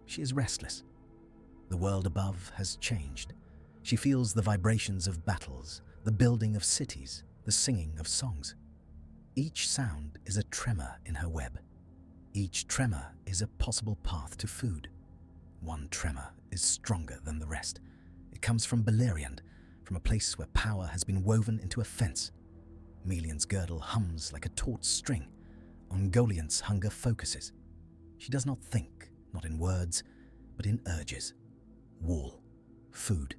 [SPEAKER 1] She is restless. The world above has changed. She feels the vibrations of battles, the building of cities, the singing of songs. Each sound is a tremor in her web. Each tremor is a possible path to food. One tremor is stronger than the rest. It comes from Beleriand, from a place where power has been woven into a fence. Melian's girdle hums like a taut string. Ungoliant's hunger focuses. She does not think, not in words, but in urges. Wall, food.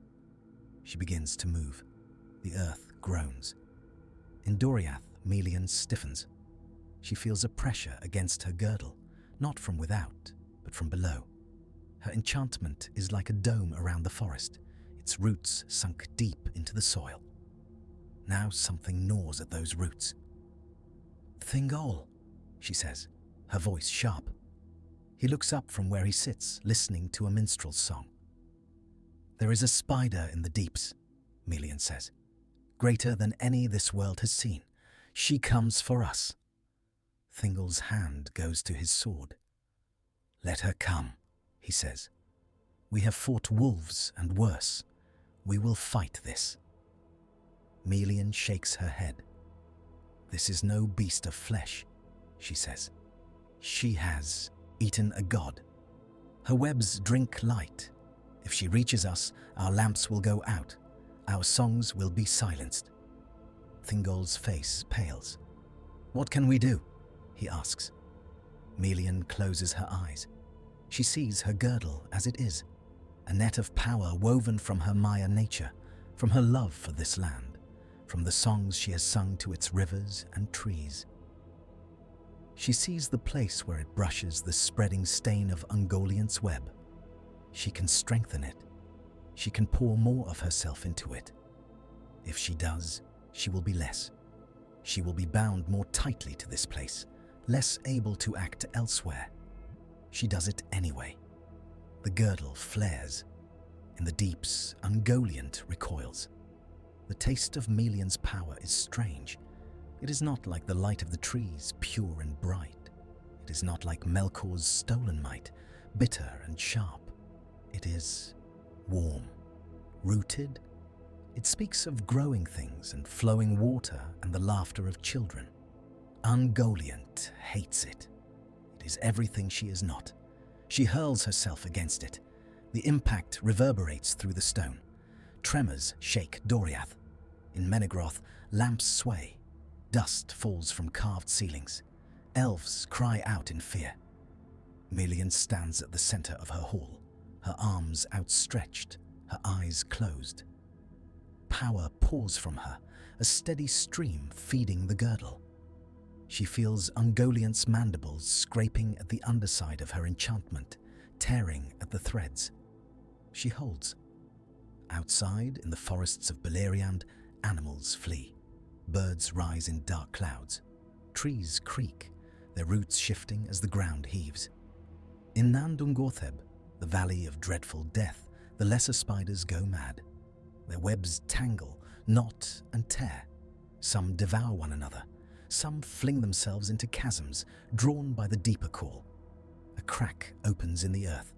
[SPEAKER 1] She begins to move. The earth groans. In Doriath, Melian stiffens. She feels a pressure against her girdle, not from without, but from below. Her enchantment is like a dome around the forest, its roots sunk deep into the soil. Now something gnaws at those roots. "Thingol," she says, her voice sharp. He looks up from where he sits, listening to a minstrel's song. "There is a spider in the deeps," Melian says, "greater than any this world has seen. She comes for us." Thingol's hand goes to his sword. "Let her come," he says. We have fought wolves and worse. We will fight this. Melian shakes her head. This is no beast of flesh, she says. She has eaten a god. Her webs drink light. If she reaches us, our lamps will go out. Our songs will be silenced. Thingol's face pales. What can we do? He asks. Melian closes her eyes. She sees her girdle as it is, a net of power woven from her Maya nature, from her love for this land, from the songs she has sung to its rivers and trees. She sees the place where it brushes the spreading stain of Ungoliant's web. She can strengthen it. She can pour more of herself into it. If she does, she will be less. She will be bound more tightly to this place, less able to act elsewhere. She does it anyway. The girdle flares. In the deeps, Ungoliant recoils. The taste of Melian's power is strange. It is not like the light of the trees, pure and bright. It is not like Melkor's stolen might, bitter and sharp. It is warm, rooted. It speaks of growing things and flowing water and the laughter of children. Ungoliant hates it. It is everything she is not. She hurls herself against it. The impact reverberates through the stone. Tremors shake Doriath. In Menegroth, lamps sway. Dust falls from carved ceilings. Elves cry out in fear. Melian stands at the center of her hall, her arms outstretched, her eyes closed. Power pours from her, a steady stream feeding the girdle. She feels Ungoliant's mandibles scraping at the underside of her enchantment, tearing at the threads. She holds. Outside, in the forests of Beleriand, animals flee. Birds rise in dark clouds. Trees creak, their roots shifting as the ground heaves. In Nandungortheb, the valley of dreadful death, the lesser spiders go mad. Their webs tangle, knot and tear. Some devour one another. Some fling themselves into chasms, drawn by the deeper call. A crack opens in the earth.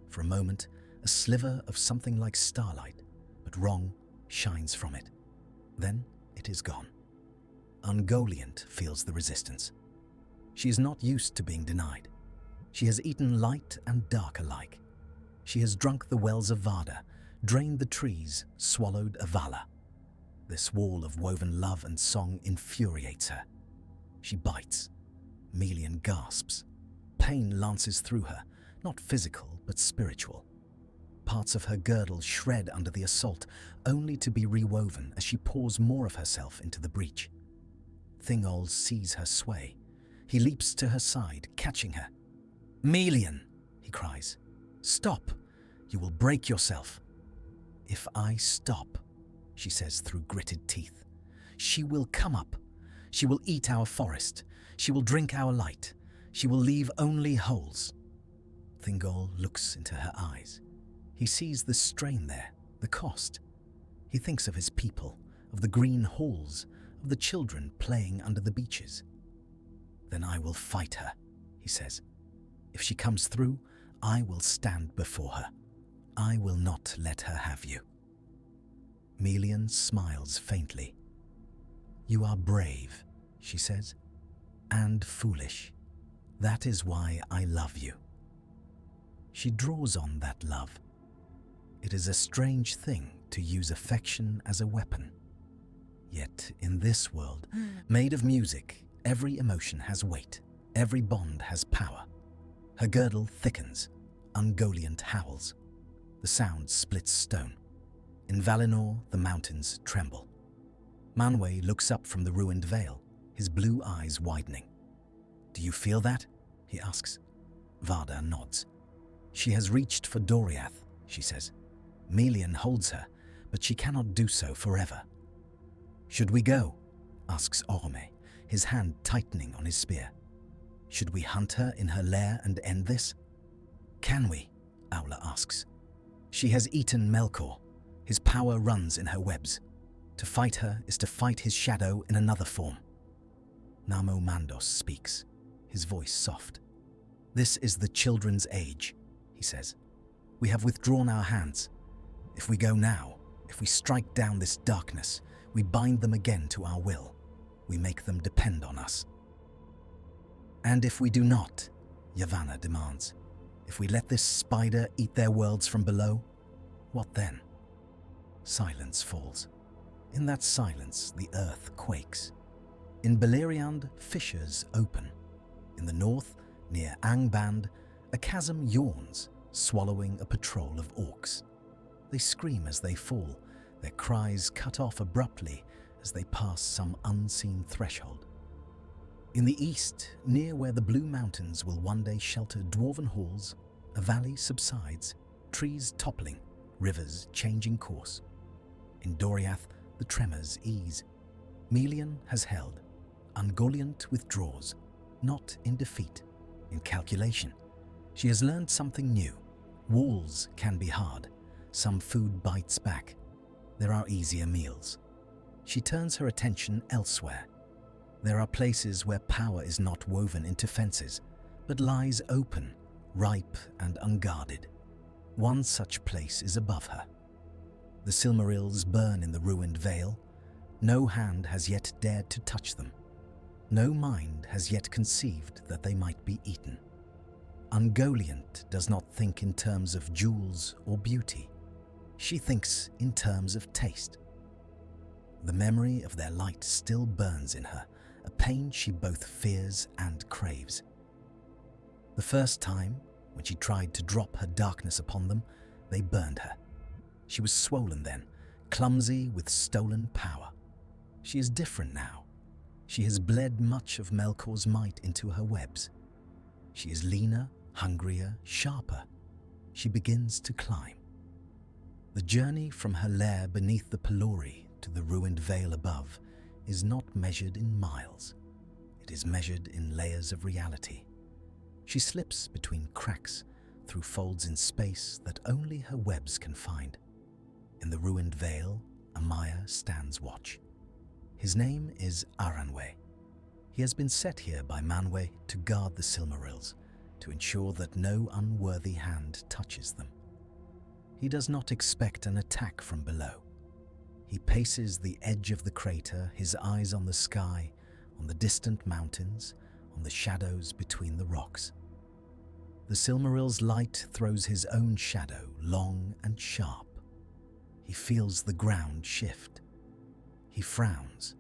[SPEAKER 1] For a moment, a sliver of something like starlight, but wrong, shines from it. Then it is gone. Ungoliant feels the resistance. She is not used to being denied. She has eaten light and dark alike. She has drunk the wells of Varda, drained the trees, swallowed a Valar. This wall of woven love and song infuriates her. She bites. Melian gasps. Pain lances through her, not physical but spiritual. Parts of her girdle shred under the assault, only to be rewoven as she pours more of herself into the breach. Thingol sees her sway. He leaps to her side, catching her. "Melian!" he cries. "Stop! You will break yourself." "If I stop," she says through gritted teeth, "she will come up. She will eat our forest. She will drink our light. She will leave only holes." Thingol looks into her eyes. He sees the strain there, the cost. He thinks of his people, of the green halls, of the children playing under the beeches. "Then I will fight her," he says. "If she comes through, I will stand before her. I will not let her have you." Melian smiles faintly. "You are brave," she says, "and foolish. That is why I love you." She draws on that love. It is a strange thing to use affection as a weapon. Yet in this world, made of music, every emotion has weight, every bond has power. Her girdle thickens. Ungoliant howls. The sound splits stone. In Valinor, the mountains tremble. Manwë looks up from the ruined vale, his blue eyes widening. "Do you feel that?" he asks. Varda nods. "She has reached for Doriath," she says. Melian holds her, but she cannot do so forever. "Should we go?" asks Orome, his hand tightening on his spear. "Should we hunt her in her lair and end this?" "Can we?" Aula asks. "She has eaten Melkor. His power runs in her webs. To fight her is to fight his shadow in another form." Namo Mandos speaks, his voice soft. "This is the children's age," he says. We have withdrawn our hands. If we go now, if we strike down this darkness, we bind them again to our will. We make them depend on us. And if we do not, Yavanna demands, if we let this spider eat their worlds from below, what then? Silence falls. In that silence, the earth quakes. In Beleriand, fissures open. In the north, near Angband, a chasm yawns, swallowing a patrol of orcs. They scream as they fall, their cries cut off abruptly as they pass some unseen threshold. In the east, near where the Blue Mountains will one day shelter dwarven halls, a valley subsides, trees toppling, rivers changing course. In Doriath, the tremors ease. Melian has held. Ungoliant withdraws, not in defeat, in calculation. She has learned something new. Walls can be hard. Some food bites back. There are easier meals. She turns her attention elsewhere. There are places where power is not woven into fences, but lies open, ripe and unguarded. One such place is above her. The Silmarils burn in the ruined vale. No hand has yet dared to touch them. No mind has yet conceived that they might be eaten. Ungoliant does not think in terms of jewels or beauty. She thinks in terms of taste. The memory of their light still burns in her, a pain she both fears and craves. The first time, when she tried to drop her darkness upon them, they burned her. She was swollen then, clumsy with stolen power. She is different now. She has bled much of Melkor's might into her webs. She is leaner, hungrier, sharper. She begins to climb. The journey from her lair beneath the Pelori to the ruined vale above is not measured in miles. It is measured in layers of reality. She slips between cracks, through folds in space that only her webs can find. In the ruined vale, Amaya stands watch. His name is Aranwe. He has been set here by Manwe to guard the Silmarils, to ensure that no unworthy hand touches them. He does not expect an attack from below. He paces the edge of the crater, his eyes on the sky, on the distant mountains, on the shadows between the rocks. The Silmarils' light throws his own shadow, long and sharp. He feels the ground shift. He frowns.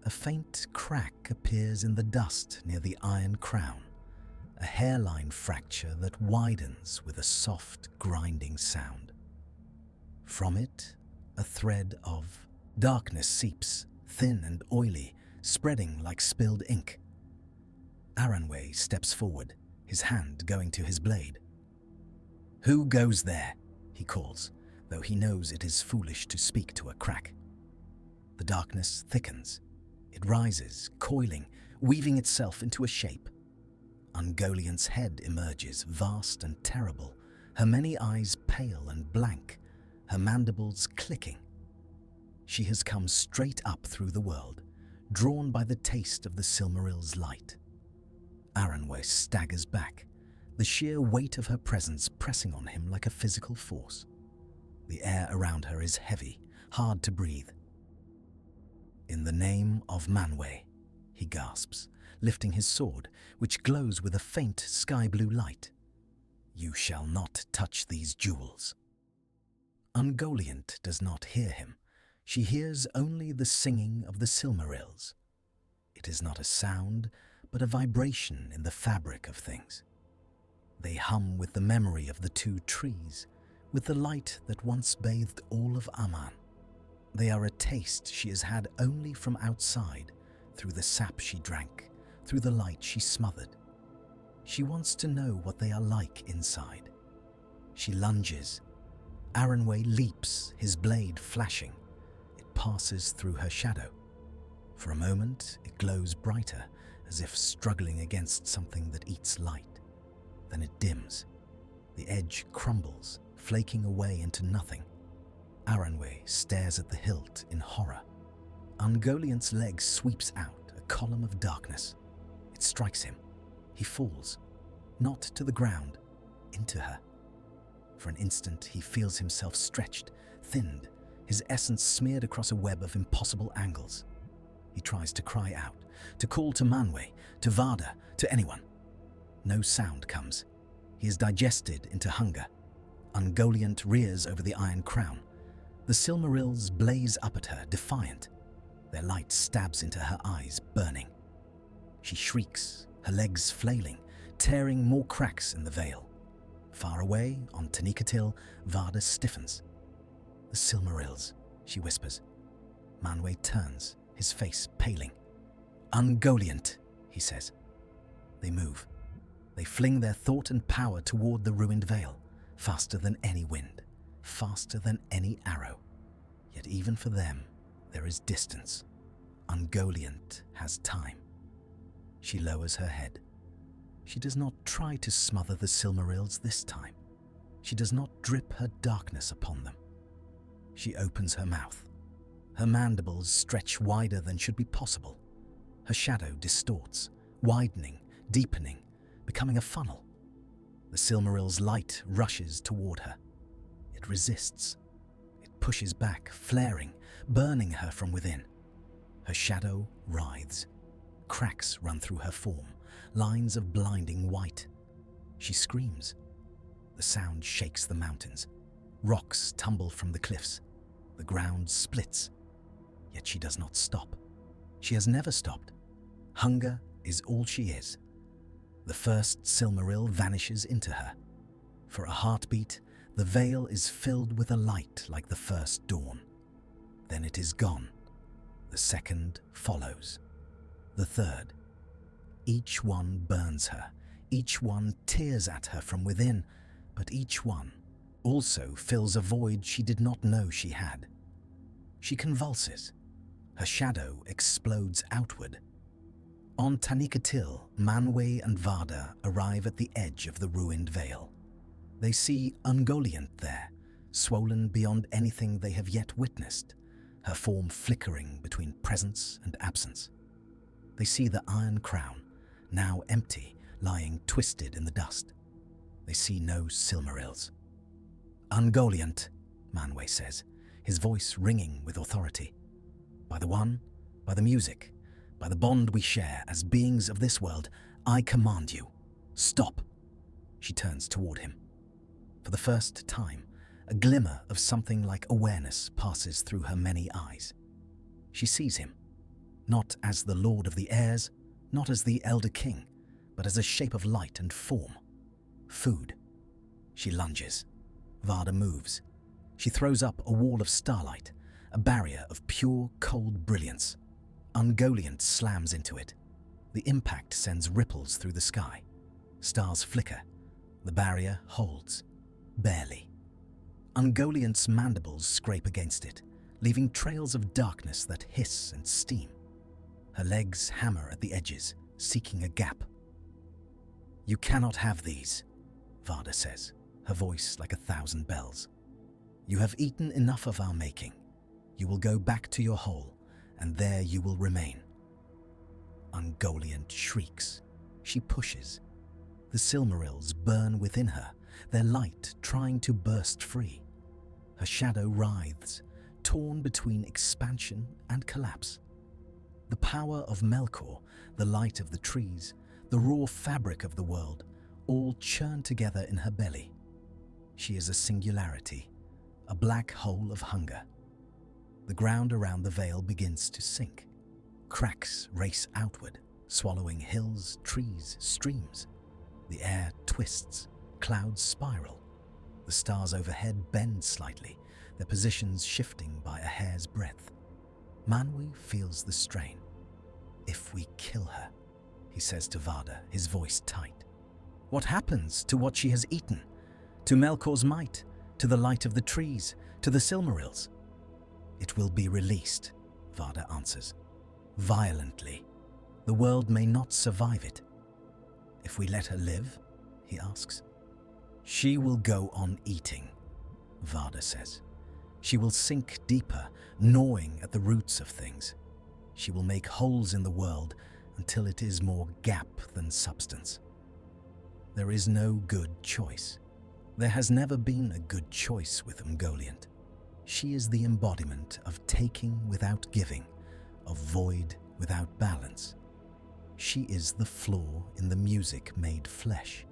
[SPEAKER 1] A faint crack appears in the dust near the iron crown, a hairline fracture that widens with a soft, grinding sound. From it, a thread of darkness seeps, thin and oily, spreading like spilled ink. Aranwe steps forward, his hand going to his blade. "Who goes there?" he calls, though he knows it is foolish to speak to a crack. The darkness thickens. It rises, coiling, weaving itself into a shape. Ungoliant's head emerges, vast and terrible, her many eyes pale and blank, her mandibles clicking. She has come straight up through the world, drawn by the taste of the Silmarils' light. Aranwe staggers back, the sheer weight of her presence pressing on him like a physical force. The air around her is heavy, hard to breathe. "In the name of Manwe," he gasps, lifting his sword, which glows with a faint sky-blue light. "You shall not touch these jewels." Ungoliant does not hear him. She hears only the singing of the Silmarils. It is not a sound, but a vibration in the fabric of things. They hum with the memory of the two trees, with the light that once bathed all of Aman. They are a taste she has had only from outside, through the sap she drank, through the light she smothered. She wants to know what they are like inside. She lunges. Aranwe leaps, his blade flashing. It passes through her shadow. For a moment, it glows brighter, as if struggling against something that eats light. Then it dims. The edge crumbles, flaking away into nothing. Aranwe stares at the hilt in horror. Ungoliant's leg sweeps out, a column of darkness. It strikes him. He falls, not to the ground, into her. For an instant, he feels himself stretched, thinned, his essence smeared across a web of impossible angles. He tries to cry out, to call to Manwë, to Varda, to anyone. No sound comes. He is digested into hunger. Ungoliant rears over the Iron Crown. The Silmarils blaze up at her, defiant. Their light stabs into her eyes, burning. She shrieks, her legs flailing, tearing more cracks in the veil. Far away, on Taniqatil, Varda stiffens. "The Silmarils," she whispers. Manwë turns, his face paling. "Ungoliant," he says. They move. They fling their thought and power toward the ruined veil, faster than any wind, faster than any arrow. Yet even for them, there is distance. Ungoliant has time. She lowers her head. She does not try to smother the Silmarils this time. She does not drip her darkness upon them. She opens her mouth. Her mandibles stretch wider than should be possible. Her shadow distorts, widening, deepening, becoming a funnel. The Silmaril's light rushes toward her. It resists. It pushes back, flaring, burning her from within. Her shadow writhes. Cracks run through her form, lines of blinding white. She screams. The sound shakes the mountains. Rocks tumble from the cliffs. The ground splits. Yet she does not stop. She has never stopped. Hunger is all she is. The first Silmaril vanishes into her. For a heartbeat, the veil is filled with a light like the first dawn. Then it is gone. The second follows. The third. Each one burns her. Each one tears at her from within, but each one also fills a void she did not know she had. She convulses. Her shadow explodes outward. On Taniqatil, Manwë and Varda arrive at the edge of the ruined veil. They see Ungoliant there, swollen beyond anything they have yet witnessed, her form flickering between presence and absence. They see the Iron Crown, now empty, lying twisted in the dust. They see no Silmarils. "Ungoliant," Manwë says, his voice ringing with authority. "By the One, by the music, by the bond we share as beings of this world, I command you, stop." She turns toward him. For the first time, a glimmer of something like awareness passes through her many eyes. She sees him, not as the Lord of the Airs, not as the Elder King, but as a shape of light and form. Food. She lunges. Varda moves. She throws up a wall of starlight, a barrier of pure, cold brilliance. Ungoliant slams into it. The impact sends ripples through the sky. Stars flicker. The barrier holds. Barely. Ungoliant's mandibles scrape against it, leaving trails of darkness that hiss and steam. Her legs hammer at the edges, seeking a gap. "You cannot have these," Varda says, her voice like 1,000 bells. "You have eaten enough of our making. You will go back to your hole, and there you will remain." Ungoliant shrieks. She pushes. The Silmarils burn within her, their light trying to burst free. Her shadow writhes, torn between expansion and collapse. The power of Melkor, the light of the trees, the raw fabric of the world, all churn together in her belly. She is a singularity, a black hole of hunger. The ground around the veil begins to sink. Cracks race outward, swallowing hills, trees, streams. The air twists, clouds spiral. The stars overhead bend slightly, their positions shifting by a hair's breadth. Manwë feels the strain. "If we kill her," he says to Varda, his voice tight. "What happens to what she has eaten? To Melkor's might, to the light of the trees, to the Silmarils?" "It will be released," Varda answers. "Violently. The world may not survive it." "If we let her live?" he asks. "She will go on eating," Varda says. "She will sink deeper, gnawing at the roots of things. She will make holes in the world until it is more gap than substance. There is no good choice. There has never been a good choice with Ungoliant. She is the embodiment of taking without giving, of void without balance. She is the flaw in the music made flesh.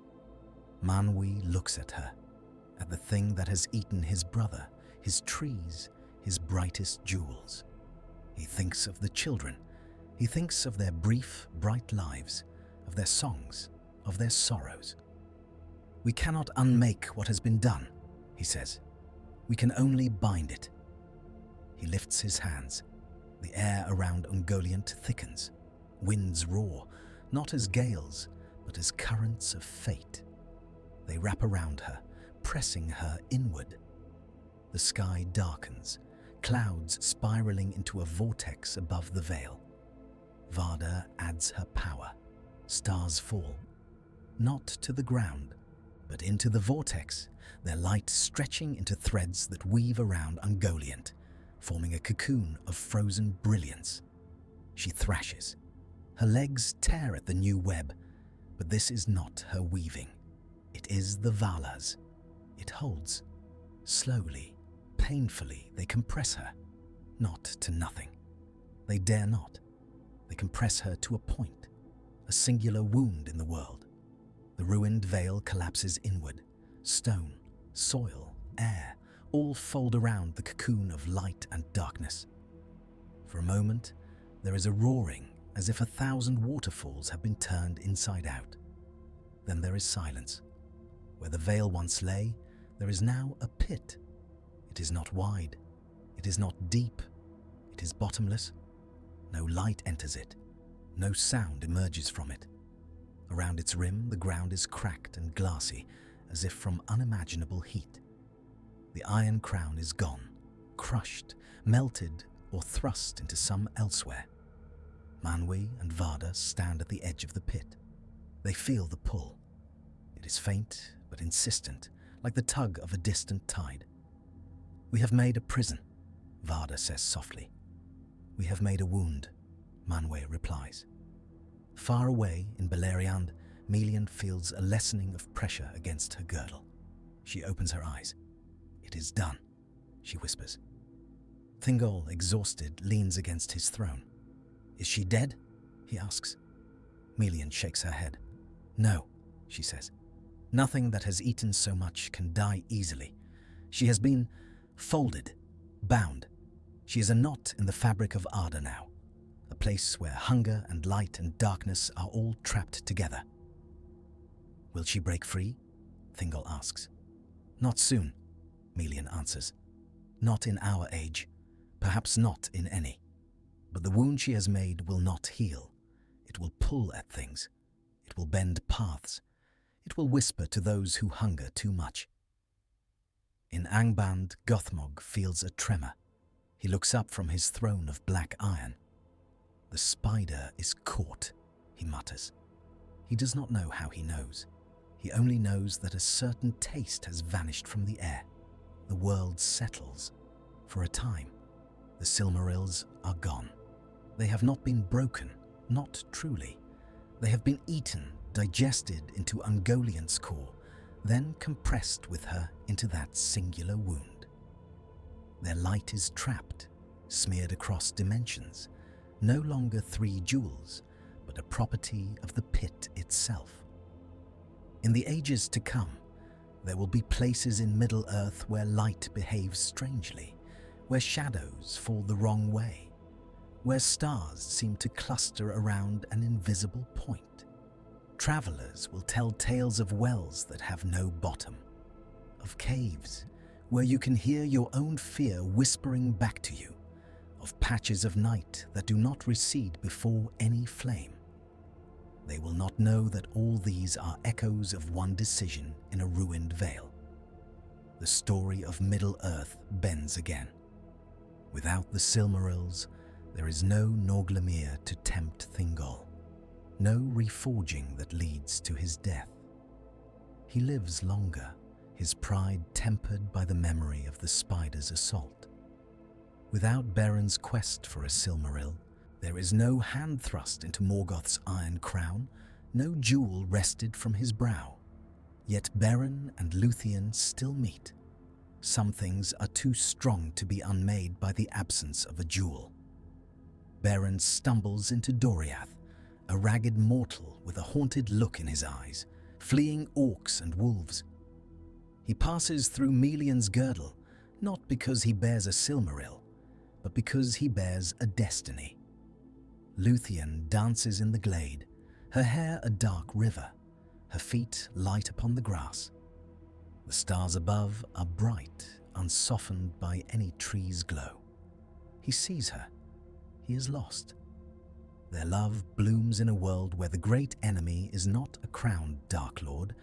[SPEAKER 1] Manwë looks at her, at the thing that has eaten his brother, his trees, his brightest jewels. He thinks of the children. He thinks of their brief, bright lives, of their songs, of their sorrows. "We cannot unmake what has been done," he says. "We can only bind it." He lifts his hands. The air around Ungoliant thickens. Winds roar, not as gales, but as currents of fate. They wrap around her, pressing her inward. The sky darkens, clouds spiraling into a vortex above the veil. Varda adds her power. Stars fall, not to the ground, but into the vortex, their light stretching into threads that weave around Ungoliant, forming a cocoon of frozen brilliance. She thrashes. Her legs tear at the new web, but this is not her weaving. It is the Valar's. It holds. Slowly, painfully, they compress her. Not to nothing. They dare not. They compress her to a point, a singular wound in the world. The ruined veil collapses inward. Stone, soil, air, all fold around the cocoon of light and darkness. For a moment, there is a roaring as if 1,000 waterfalls have been turned inside out. Then there is silence. Where the veil once lay, there is now a pit. It is not wide. It is not deep. It is bottomless. No light enters it. No sound emerges from it. Around its rim, the ground is cracked and glassy, as if from unimaginable heat. The iron crown is gone, crushed, melted, or thrust into some elsewhere. Manwë and Varda stand at the edge of the pit. They feel the pull. It is faint but insistent, like the tug of a distant tide. "We have made a prison," Varda says softly. "We have made a wound," Manwë replies. Far away in Beleriand, Melian feels a lessening of pressure against her girdle. She opens her eyes. "It is done," she whispers. Thingol, exhausted, leans against his throne. "Is she dead?" he asks. Melian shakes her head. "No," she says. "Nothing that has eaten so much can die easily. She has been folded, bound. She is a knot in the fabric of Arda now, a place where hunger and light and darkness are all trapped together." "Will she break free?" Thingol asks. "Not soon," Melian answers. "Not in our age, perhaps not in any. But the wound she has made will not heal. It will pull at things. It will bend paths. It will whisper to those who hunger too much." In Angband, Gothmog feels a tremor. He looks up from his throne of black iron. "The spider is caught," he mutters. He does not know how he knows. He only knows that a certain taste has vanished from the air. The world settles. For a time, the Silmarils are gone. They have not been broken, not truly. They have been eaten, digested into Ungoliant's core, then compressed with her into that singular wound. Their light is trapped, smeared across dimensions, no longer 3 jewels, but a property of the pit itself. In the ages to come, there will be places in Middle-earth where light behaves strangely, where shadows fall the wrong way, where stars seem to cluster around an invisible point. Travelers will tell tales of wells that have no bottom, of caves where you can hear your own fear whispering back to you, of patches of night that do not recede before any flame. They will not know that all these are echoes of one decision in a ruined vale. The story of Middle-earth bends again. Without the Silmarils, there is no Norglemir to tempt Thingol, no reforging that leads to his death. He lives longer, his pride tempered by the memory of the spider's assault. Without Beron's quest for a Silmaril, there is no hand thrust into Morgoth's iron crown, no jewel wrested from his brow. Yet Beren and Luthien still meet. Some things are too strong to be unmade by the absence of a duel. Beren stumbles into Doriath, a ragged mortal with a haunted look in his eyes, fleeing orcs and wolves. He passes through Melian's girdle, not because he bears a Silmaril, but because he bears a destiny. Luthien dances in the glade, her hair a dark river, her feet light upon the grass. The stars above are bright, unsoftened by any tree's glow. He sees her. He is lost. Their love blooms in a world where the great enemy is not a crowned Dark Lord,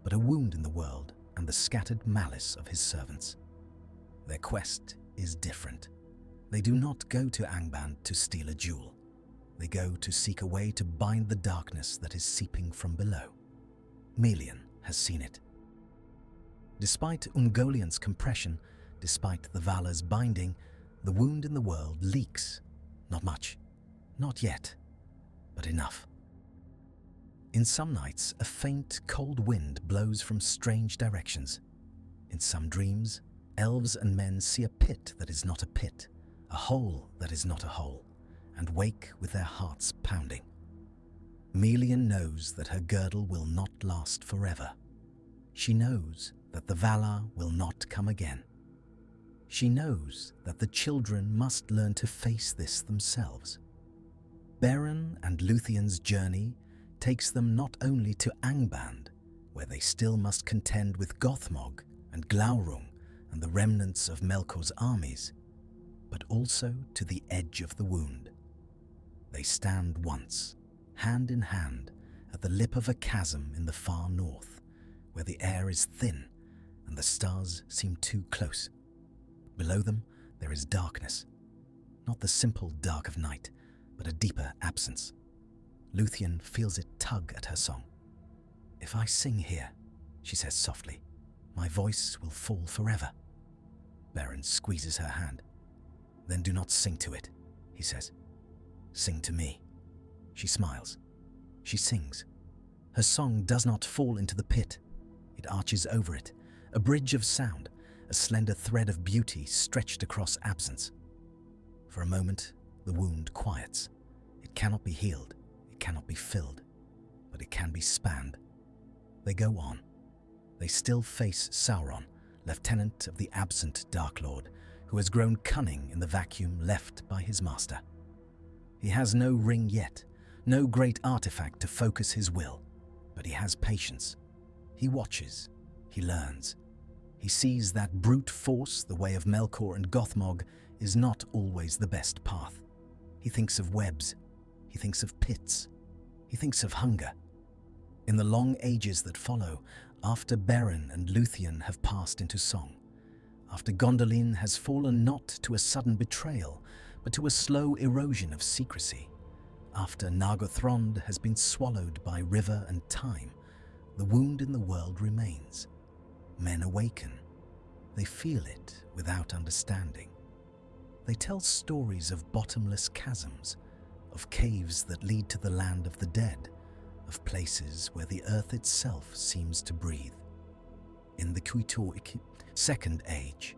[SPEAKER 1] but a wound in the world and the scattered malice of his servants. Their quest is different. They do not go to Angband to steal a jewel. They go to seek a way to bind the darkness that is seeping from below. Melian has seen it. Despite Ungoliant's compression, despite the Valar's binding, the wound in the world leaks. Not much. Not yet. But enough. In some nights, a faint, cold wind blows from strange directions. In some dreams, elves and men see a pit that is not a pit, a hole that is not a hole, and wake with their hearts pounding. Melian knows that her girdle will not last forever. She knows that the Valar will not come again. She knows that the children must learn to face this themselves. Beren and Luthien's journey takes them not only to Angband, where they still must contend with Gothmog and Glaurung and the remnants of Melkor's armies, but also to the edge of the wound. They stand once, hand in hand, at the lip of a chasm in the far north, where the air is thin and the stars seem too close. Below them there is darkness, not the simple dark of night, but a deeper absence. Luthien feels it tug at her song. "If I sing here," she says softly, "my voice will fall forever." Beren squeezes her hand. "Then do not sing to it," he says. "Sing to me." She smiles. She sings. Her song does not fall into the pit. It arches over it, a bridge of sound, a slender thread of beauty stretched across absence. For a moment, the wound quiets. It cannot be healed, it cannot be filled, but it can be spanned. They go on. They still face Sauron, lieutenant of the absent Dark Lord, who has grown cunning in the vacuum left by his master. He has no ring yet, no great artifact to focus his will, but he has patience. He watches, he learns. He sees that brute force, the way of Melkor and Gothmog, is not always the best path. He thinks of webs, he thinks of pits, he thinks of hunger. In the long ages that follow, after Beren and Luthien have passed into song, after Gondolin has fallen not to a sudden betrayal, but to a slow erosion of secrecy, after Nargothrond has been swallowed by river and time, the wound in the world remains. Men awaken. They feel it without understanding. They tell stories of bottomless chasms, of caves that lead to the land of the dead, of places where the earth itself seems to breathe. In the Kuitor Second Age,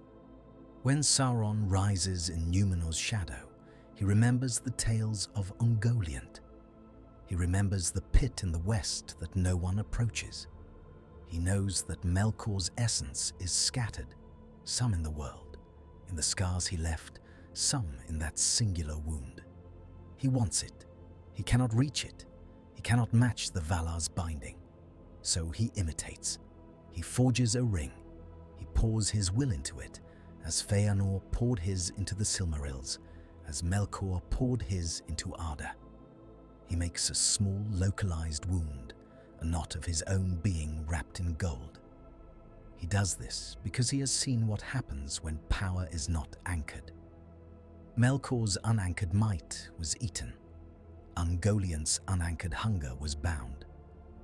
[SPEAKER 1] when Sauron rises in Numenor's shadow, he remembers the tales of Ungoliant. He remembers the pit in the west that no one approaches. He knows that Melkor's essence is scattered, some in the world, in the scars he left, some in that singular wound. He wants it. He cannot reach it. He cannot match the Valar's binding. So he imitates. He forges a ring. He pours his will into it, as Feanor poured his into the Silmarils, as Melkor poured his into Arda. He makes a small, localized wound, a knot of his own being wrapped in gold. He does this because he has seen what happens when power is not anchored. Melkor's unanchored might was eaten. Ungoliant's unanchored hunger was bound.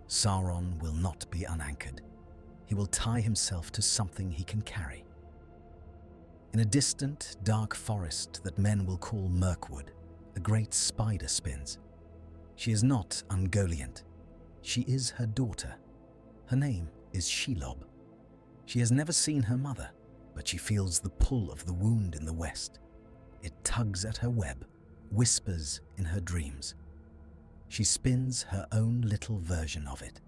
[SPEAKER 1] Sauron will not be unanchored. He will tie himself to something he can carry. In a distant, dark forest that men will call Mirkwood, a great spider spins. She is not Ungoliant. She is her daughter. Her name is Shelob. She has never seen her mother, but she feels the pull of the wound in the west. It tugs at her web, whispers in her dreams. She spins her own little version of it.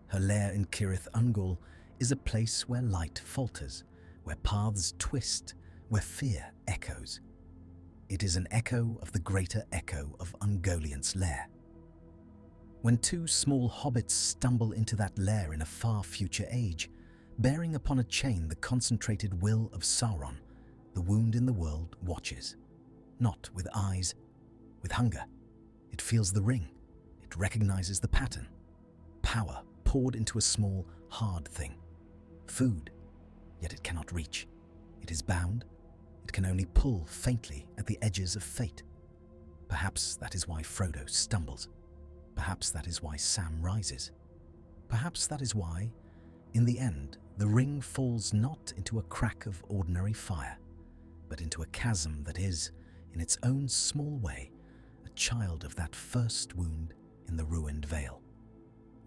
[SPEAKER 1] Her lair in Cirith Ungol is a place where light falters, where paths twist, where fear echoes. It is an echo of the greater echo of Ungoliant's lair. When two small hobbits stumble into that lair in a far future age, bearing upon a chain the concentrated will of Sauron, the wound in the world watches. Not with eyes, with hunger. It feels the ring. It recognizes the pattern. Power poured into a small, hard thing. Food, yet it cannot reach. It is bound. It can only pull faintly at the edges of fate. Perhaps that is why Frodo stumbles. Perhaps that is why Sam rises. Perhaps that is why, in the end, the ring falls not into a crack of ordinary fire, but into a chasm that is, in its own small way, a child of that first wound in the ruined vale.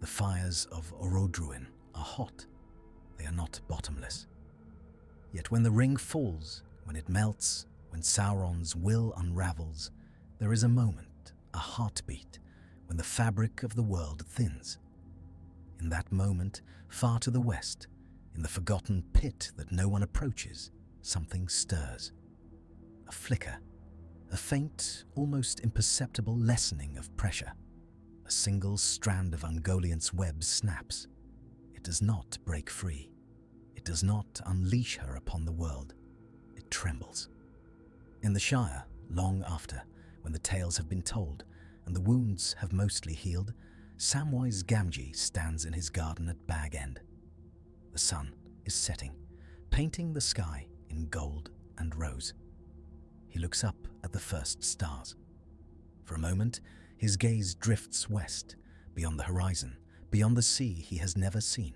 [SPEAKER 1] The fires of Orodruin are hot. They are not bottomless. Yet when the ring falls, when it melts, when Sauron's will unravels, there is a moment, a heartbeat, when the fabric of the world thins. In that moment, far to the west, in the forgotten pit that no one approaches, something stirs. A flicker, a faint, almost imperceptible lessening of pressure. A single strand of Ungoliant's web snaps. It does not break free. It does not unleash her upon the world. It trembles. In the Shire, long after, when the tales have been told and the wounds have mostly healed, Samwise Gamgee stands in his garden at Bag End. The sun is setting, painting the sky in gold and rose. He looks up at the first stars. For a moment, his gaze drifts west, beyond the horizon, beyond the sea he has never seen.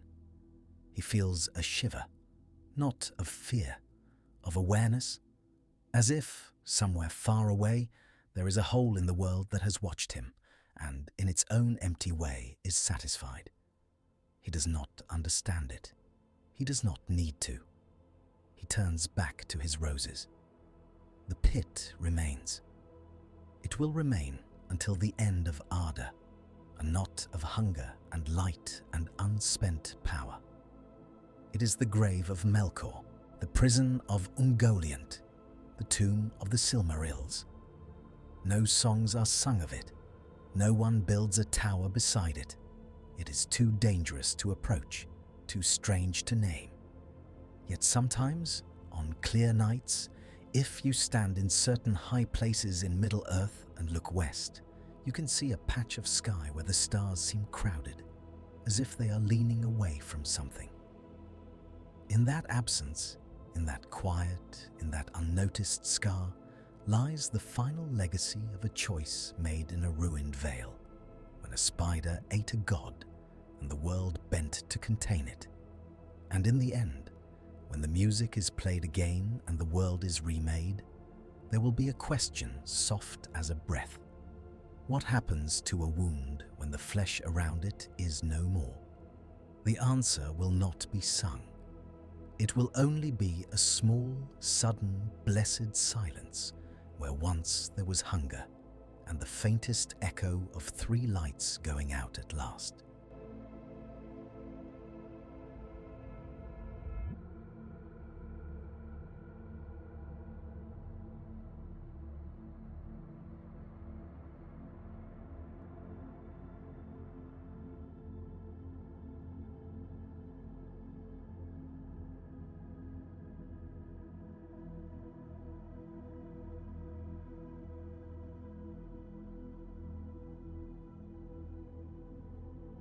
[SPEAKER 1] He feels a shiver, not of fear, of awareness, as if, somewhere far away, there is a hole in the world that has watched him, and in its own empty way is satisfied. He does not understand it. He does not need to. He turns back to his roses. The pit remains. It will remain until the end of Arda, a knot of hunger and light and unspent power. It is the grave of Melkor, the prison of Ungoliant, the tomb of the Silmarils. No songs are sung of it. No one builds a tower beside it. It is too dangerous to approach, too strange to name. Yet sometimes, on clear nights, if you stand in certain high places in Middle-earth and look west, you can see a patch of sky where the stars seem crowded, as if they are leaning away from something. In that absence, in that quiet, in that unnoticed scar, lies the final legacy of a choice made in a ruined vale, when a spider ate a god and the world bent to contain it. And in the end, when the music is played again and the world is remade, there will be a question soft as a breath. What happens to a wound when the flesh around it is no more? The answer will not be sung. It will only be a small, sudden, blessed silence where once there was hunger and the faintest echo of 3 lights going out at last.